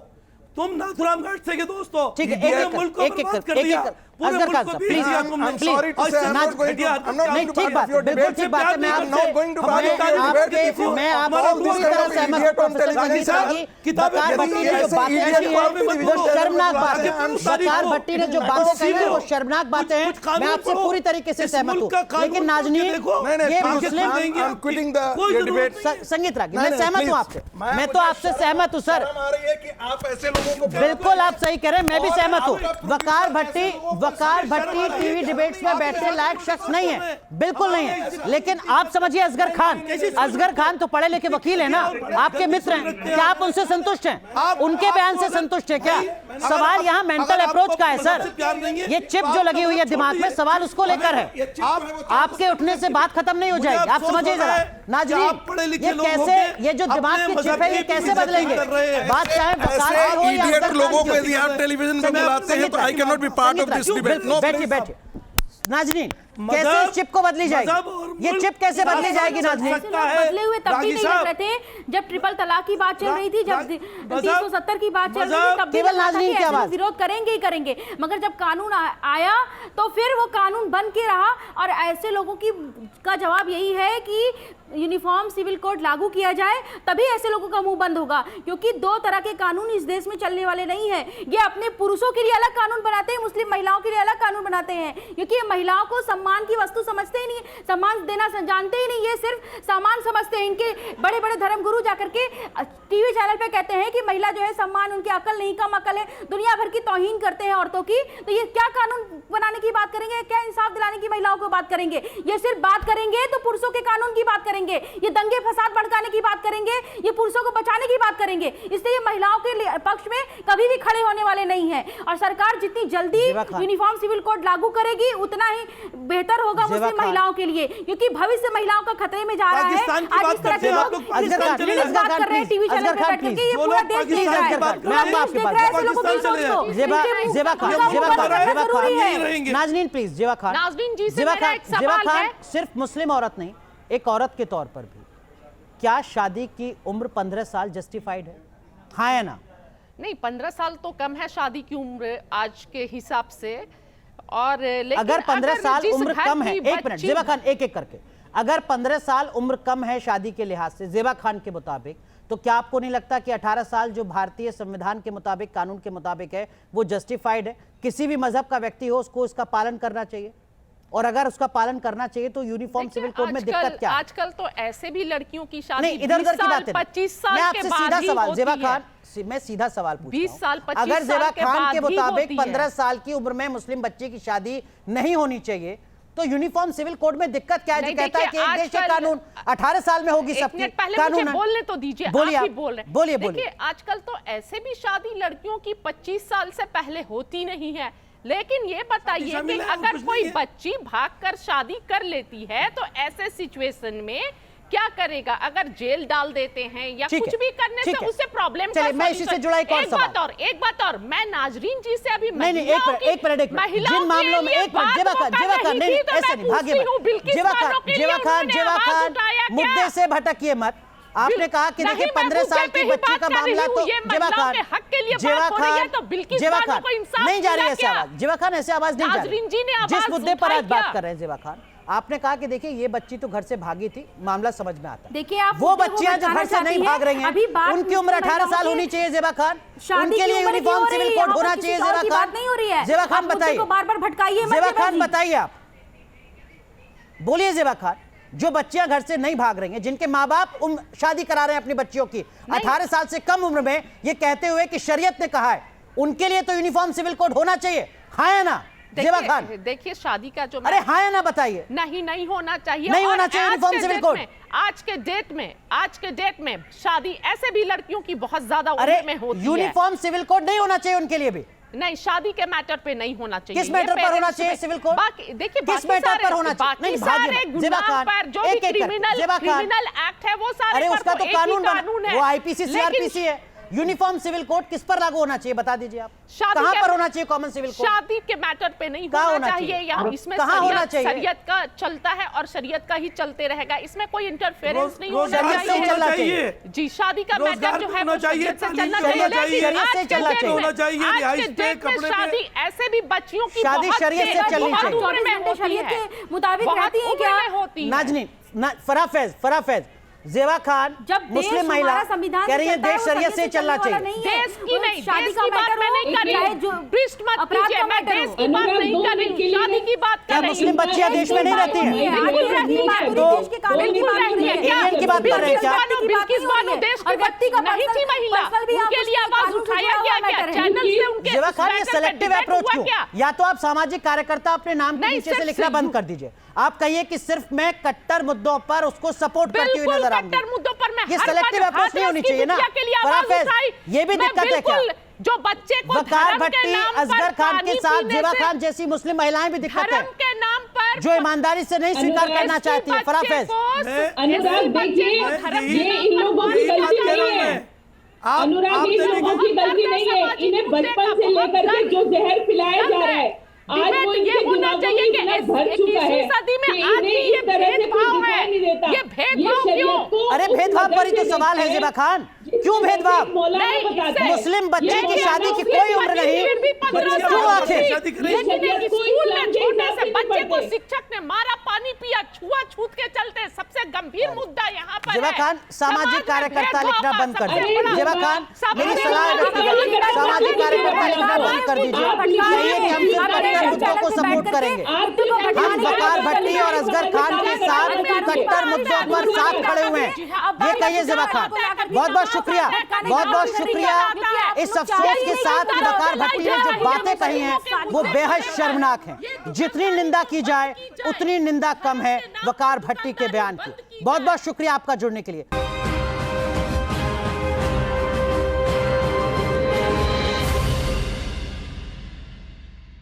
तुम नाथुराम घाट से के दोस्तों, ठीक है, असगर खान साहब प्लीज, नहीं ठीक बात, बिल्कुल ठीक बात है। मैं आपसे पूरी तरह सहमत हूं प्रोफेसर संगीत रागी। वकार भट्टी ने जो बातें कही है वो शर्मनाक बात है। वकार भट्टी ने जो बातें कही है वो शर्मनाक बातें हैं, मैं आपसे पूरी तरीके से सहमत हूं। लेकिन नाज़नीन, ये मुस्लिम संगीत रागी, मैं सहमत हूं आपसे, मैं तो आपसे सहमत हूं सर, बिल्कुल आप सही कह रहे हैं, मैं भी सहमत हूं। वकार भट्टी टीवी डिबेट्स में बैठने लायक शख्स नहीं है, बिल्कुल नहीं है। लेकिन आप समझिए असगर खान तो पढ़े लिखे वकील है ना, आपके मित्र हैं, क्या आप उनसे संतुष्ट हैं? उनके बयान से संतुष्ट है क्या? सवाल यहाँ मेंटल अप्रोच का है सर, ये चिप जो लगी हुई है दिमाग में, सवाल उसको लेकर है। आपके उठने से बात खत्म नहीं हो जाएगी, आप समझिए जरा नाज़रीन, ये कैसे, ये जो दिमाग की चिप है ये कैसे बदलेंगे? बात चाहे वकार हो या असगर लोगों को यदि आप टेलीविजन में बुलाते हैं तो I can not be part of this debate. बैठिए नाज़रीन, कैसे इस चिप को बदली जाएगी? ये चिप कैसे बदली जाएगी नाज़रीन? बदले हुए तब भी नहीं लग रहे थे जब ट्रिपल तलाक की बात चल रही थी, जब 370 की बात चल रही थी, तब भी नाज़रीन की आवाज विरोध करेंगे ही करेंगे। मगर जब कानून आया तो फिर वो कानून बन के रहा, और ऐसे लोगों का जवाब यही है कि यूनिफॉर्म सिविल कोड लागू किया जाए, तभी ऐसे लोगों का मुंह बंद होगा। क्योंकि दो तरह के कानून इस देश में चलने वाले नहीं है। ये अपने पुरुषों के लिए अलग कानून बनाते हैं, मुस्लिम महिलाओं के लिए अलग कानून बनाते हैं, क्योंकि ये महिलाओं को सम्मान की वस्तु समझते ही नहीं, सम्मान देना जानते ही नहीं, ये सिर्फ सामान समझते हैं। इनके बड़े बड़े धर्मगुरु जाकर के टीवी चैनल पे कहते हैं कि महिला जो है सम्मान, उनकी अकल नहीं, कम अकल है, दुनिया भर की तौहीन करते हैं औरतों की। तो ये क्या कानून बनाने की बात करेंगे? क्या इंसाफ दिलाने की महिलाओं को बात करेंगे? ये सिर्फ बात करेंगे तो पुरुषों के कानून की बात करेंगे, ये दंगे फसाद भड़काने की बात करेंगे, ये पुरुषों को बचाने की बात करेंगे। इसलिए ये महिलाओं के पक्ष में कभी भी खड़े होने वाले नहीं है। और सरकार जितनी जल्दी यूनिफॉर्म सिविल कोड लागू करेगी उतना ही बेहतर होगा मुस्लिम महिलाओं के लिए, क्योंकि भविष्य महिलाओं का खतरे में जा रहा है। आज इस तरह के लोग बात कर रहे हैं टीवी चैनल पे बैठ के, ये पूरा देश देख रहा है। नाज़नीन प्लीज, जेबा खान, नाज़नीन जी से मेरा एक सवाल है। सिर्फ मुस्लिम औरत नहीं, एक औरत के तौर पर भी क्या शादी की उम्र 15 साल जस्टिफाइड है? हाँ या ना? नहीं, 15 साल तो कम है शादी की उम्र आज के हिसाब से। और लेकिन अगर 15 साल उम्र कम है, एक मिनट जेबा खान, एक एक करके, अगर 15 साल उम्र कम है शादी के लिहाज से जेबा खान के मुताबिक, तो क्या आपको नहीं लगता कि 18 साल जो भारतीय संविधान के मुताबिक, कानून के मुताबिक है, वो जस्टिफाइड है? किसी भी मजहब का व्यक्ति हो उसको उसका पालन करना चाहिए। और अगर उसका पालन करना चाहिए तो यूनिफॉर्म सिविल कोड में दिक्कत क्या है? आजकल तो ऐसे भी लड़कियों की शादी नहीं, इधर उधर की बात है। 25 साल मैं के आपसे बाद सीधा ही सवाल, होती जेबा है। खान, मैं सीधा सवाल पूछता हूं। 20 साल 25 अगर साल जेबा के खान बाद के ही मुताबिक होती है। 15 साल की उम्र में मुस्लिम बच्चे की शादी नहीं होनी चाहिए, तो यूनिफॉर्म सिविल कोड में दिक्कत क्या है? जो नहीं, कहता है कि देखिए, एक देश के आजकल- कानून 18 साल में होगी एक सबकी, मिनट पहले कानून मुझे बोलने तो दीजिए, बोलिए आप ही आप, बोल रहे हैं। बोलिए देखिए आजकल तो ऐसे भी शादी लड़कियों की 25 साल से पहले होती नहीं है, लेकिन ये बताइए कि अगर कोई बच्ची भागकर शादी कर लेती है तो ऐसे सिचुएशन में क्या करेगा? अगर जेल डाल देते हैं या ठीक कुछ है, भी करने ठीक से है। उससे प्रॉब्लम चलिए, मैं इसी से जुड़ा एक और सवाल। एक बात और मैं नाजरीन जी से अभी नहीं, एक मिनट, महिलाओं जिन मामलों में, एक मिनट, जेबा खान, नहीं, ऐसे नहीं, भागिए मत। जेबा खान, मुद्दे से भटकिए मत। आपने कहा कि देखिए 15 साल की बच्ची का मामला, तो जेबा खान, नहीं जा रही ऐसे आवाज, जेबा खान ऐसे आवाज नहीं जा रही। जिस मुद्दे पर आज बात कर रहे हैं जेबा खान, आपने कहा कि देखिए ये बच्ची तो घर से भागी थी, मामला समझ में आता है। देखिए आप वो बच्चियां जो घर से नहीं भाग रही अभी हैं, बात उनकी उम्र 18 साल होनी चाहिए जेबा खान, उनके लिए यूनिफॉर्म सिविल कोड होना चाहिए जेबा खान। नहीं हो रही है, जेबा खान बताइए, बार-बार भटकाइए मत। जेबा खान बताइए, आप बोलिए जेबा खान। जो बच्चियां घर से नहीं भाग रही हैं, जिनके माँ बाप शादी करा रहे हैं अपनी बच्चियों की 18 साल से कम उम्र में, ये कहते हुए कि शरीयत ने कहा है, उनके लिए तो यूनिफॉर्म सिविल कोड होना चाहिए, हाँ या ना जेबा खान? देखिए शादी का जो, अरे हाँ या ना बताइए। नहीं होना चाहिए, नहीं होना चाहिए यूनिफॉर्म सिविल कोड। आज के डेट में शादी ऐसे भी लड़कियों की बहुत ज्यादा उम्र में होती है। यूनिफॉर्म सिविल कोड नहीं होना चाहिए उनके लिए भी? नहीं, शादी के मैटर पे नहीं होना चाहिए। किस मैटर पर होना चाहिए सिविल कोड? देखिए किस मैटर पर होना चाहिए? नहीं, सारे गुनाह पर जो भी क्रिमिनल एक्ट है वो सारे, अरे उसका तो कानून है, वो आईपीसी सीआरपीसी है। यूनिफॉर्म सिविल कोड किस पर लागू होना चाहिए बता दीजिए आप। कहां पर होना चाहिए कॉमन सिविल कोड? शादी के मैटर पे नहीं होना चाहिए, या इसमें शरीयत का चलता है और शरीयत का ही चलते रहेगा, इसमें कोई इंटरफेरेंस नहीं होना चाहिए। जी, शादी का मैटर जो है शरीयत से चलना चाहिए। शादी ऐसे भी बच्चियों की शादी शरीयत से चलनी चाहिए, शरीयत के मुताबिक रहती है क्या? नाजनीन, फराफेज, जेबा खान जब मुस्लिम महिला कह रही है देश शरीयत से चलना चाहिए। देश की नहीं, देश की बात मैं नहीं कर रही, ट्विस्ट मत कीजिए, मैं देश की बात नहीं कर रही, शादी की बात कर रही हूं। मुस्लिम बच्चियां देश में नहीं रहती हैं, तो इंडियन की बात कर रहे हैं क्या? बिल्किस बानो देश की बच्ची नहीं थी महिला, उनके लिए आवाज उठाया गया क्या? चैनल से उनके जेबा खान, ये सेलेक्टिव अप्रोच क्यों? या तो आप सामाजिक कार्यकर्ता अपने नाम के नीचे से लिखना बंद कर दीजिए, आप कहिए कि सिर्फ मैं कट्टर मुद्दों पर उसको सपोर्ट करती हुई नजर आऊंगी। कट्टर मुद्दों पर मैं ये सेलेक्टिव अप्रोच नहीं होनी चाहिए ना। ये भी दिक्कत है क्या? जो बच्चे को वकार भट्टी, असगर खान के साथ जेबा खान जैसी मुस्लिम महिलाएं भी दिक्कत है, के नाम पर जो ईमानदारी से नहीं स्वीकार करना चाहती है। फराफेज, अनुराग देखिए, ये इन लोगों की गलती नहीं है, अनुराग इन लोगों की गलती नहीं है, इन्हें बचपन से लेकर के जो जहर पिलाया जा रहा है, आज वो ये होना चाहिए कि भर चुका है सदी में कि आज भी इन्हें ये इस तरह से भेदभाव है, नहीं देता। ये भेदभाव क्यों? अरे भेदभाव पर ही तो सवाल है जेबा खान, क्यों भेदभाव? मुस्लिम बच्चे की शादी की कोई उम्र नहीं, क्यों आखिर? स्कूल में छोटे से बच्चे को शिक्षक ने मारा, पानी पिया, छुआछूत के चलते सबसे गंभीर मुद्दा यहाँ पर जेबा खान, सामाजिक कार्यकर्ता लिखना बंद कर दीजिए। जेबा खान, मेरी सलाह है व्यक्तिगत, सामाजिक कार्यकर्ता लिखना बंद कर दीजिए। कहिए कि हम सिर्फ कट्टर मुद्दों को सपोर्ट करेंगे। हम वकार भट्टी और असगर खान के साथ कट्टर मुद्दों पर साथ खड़े हुए हैं, ये कहिए जेबा खान। बहुत बहुत शुक्रिया, बहुत बहुत शुक्रिया। इस अफसोस के साथ कि वकार भट्टी ने जो बातें कही हैं वो बेहद शर्मनाक हैं। जितनी निंदा की जाए उतनी निंदा कम है वकार भट्टी के बयान की। बहुत बहुत शुक्रिया आपका जुड़ने के लिए।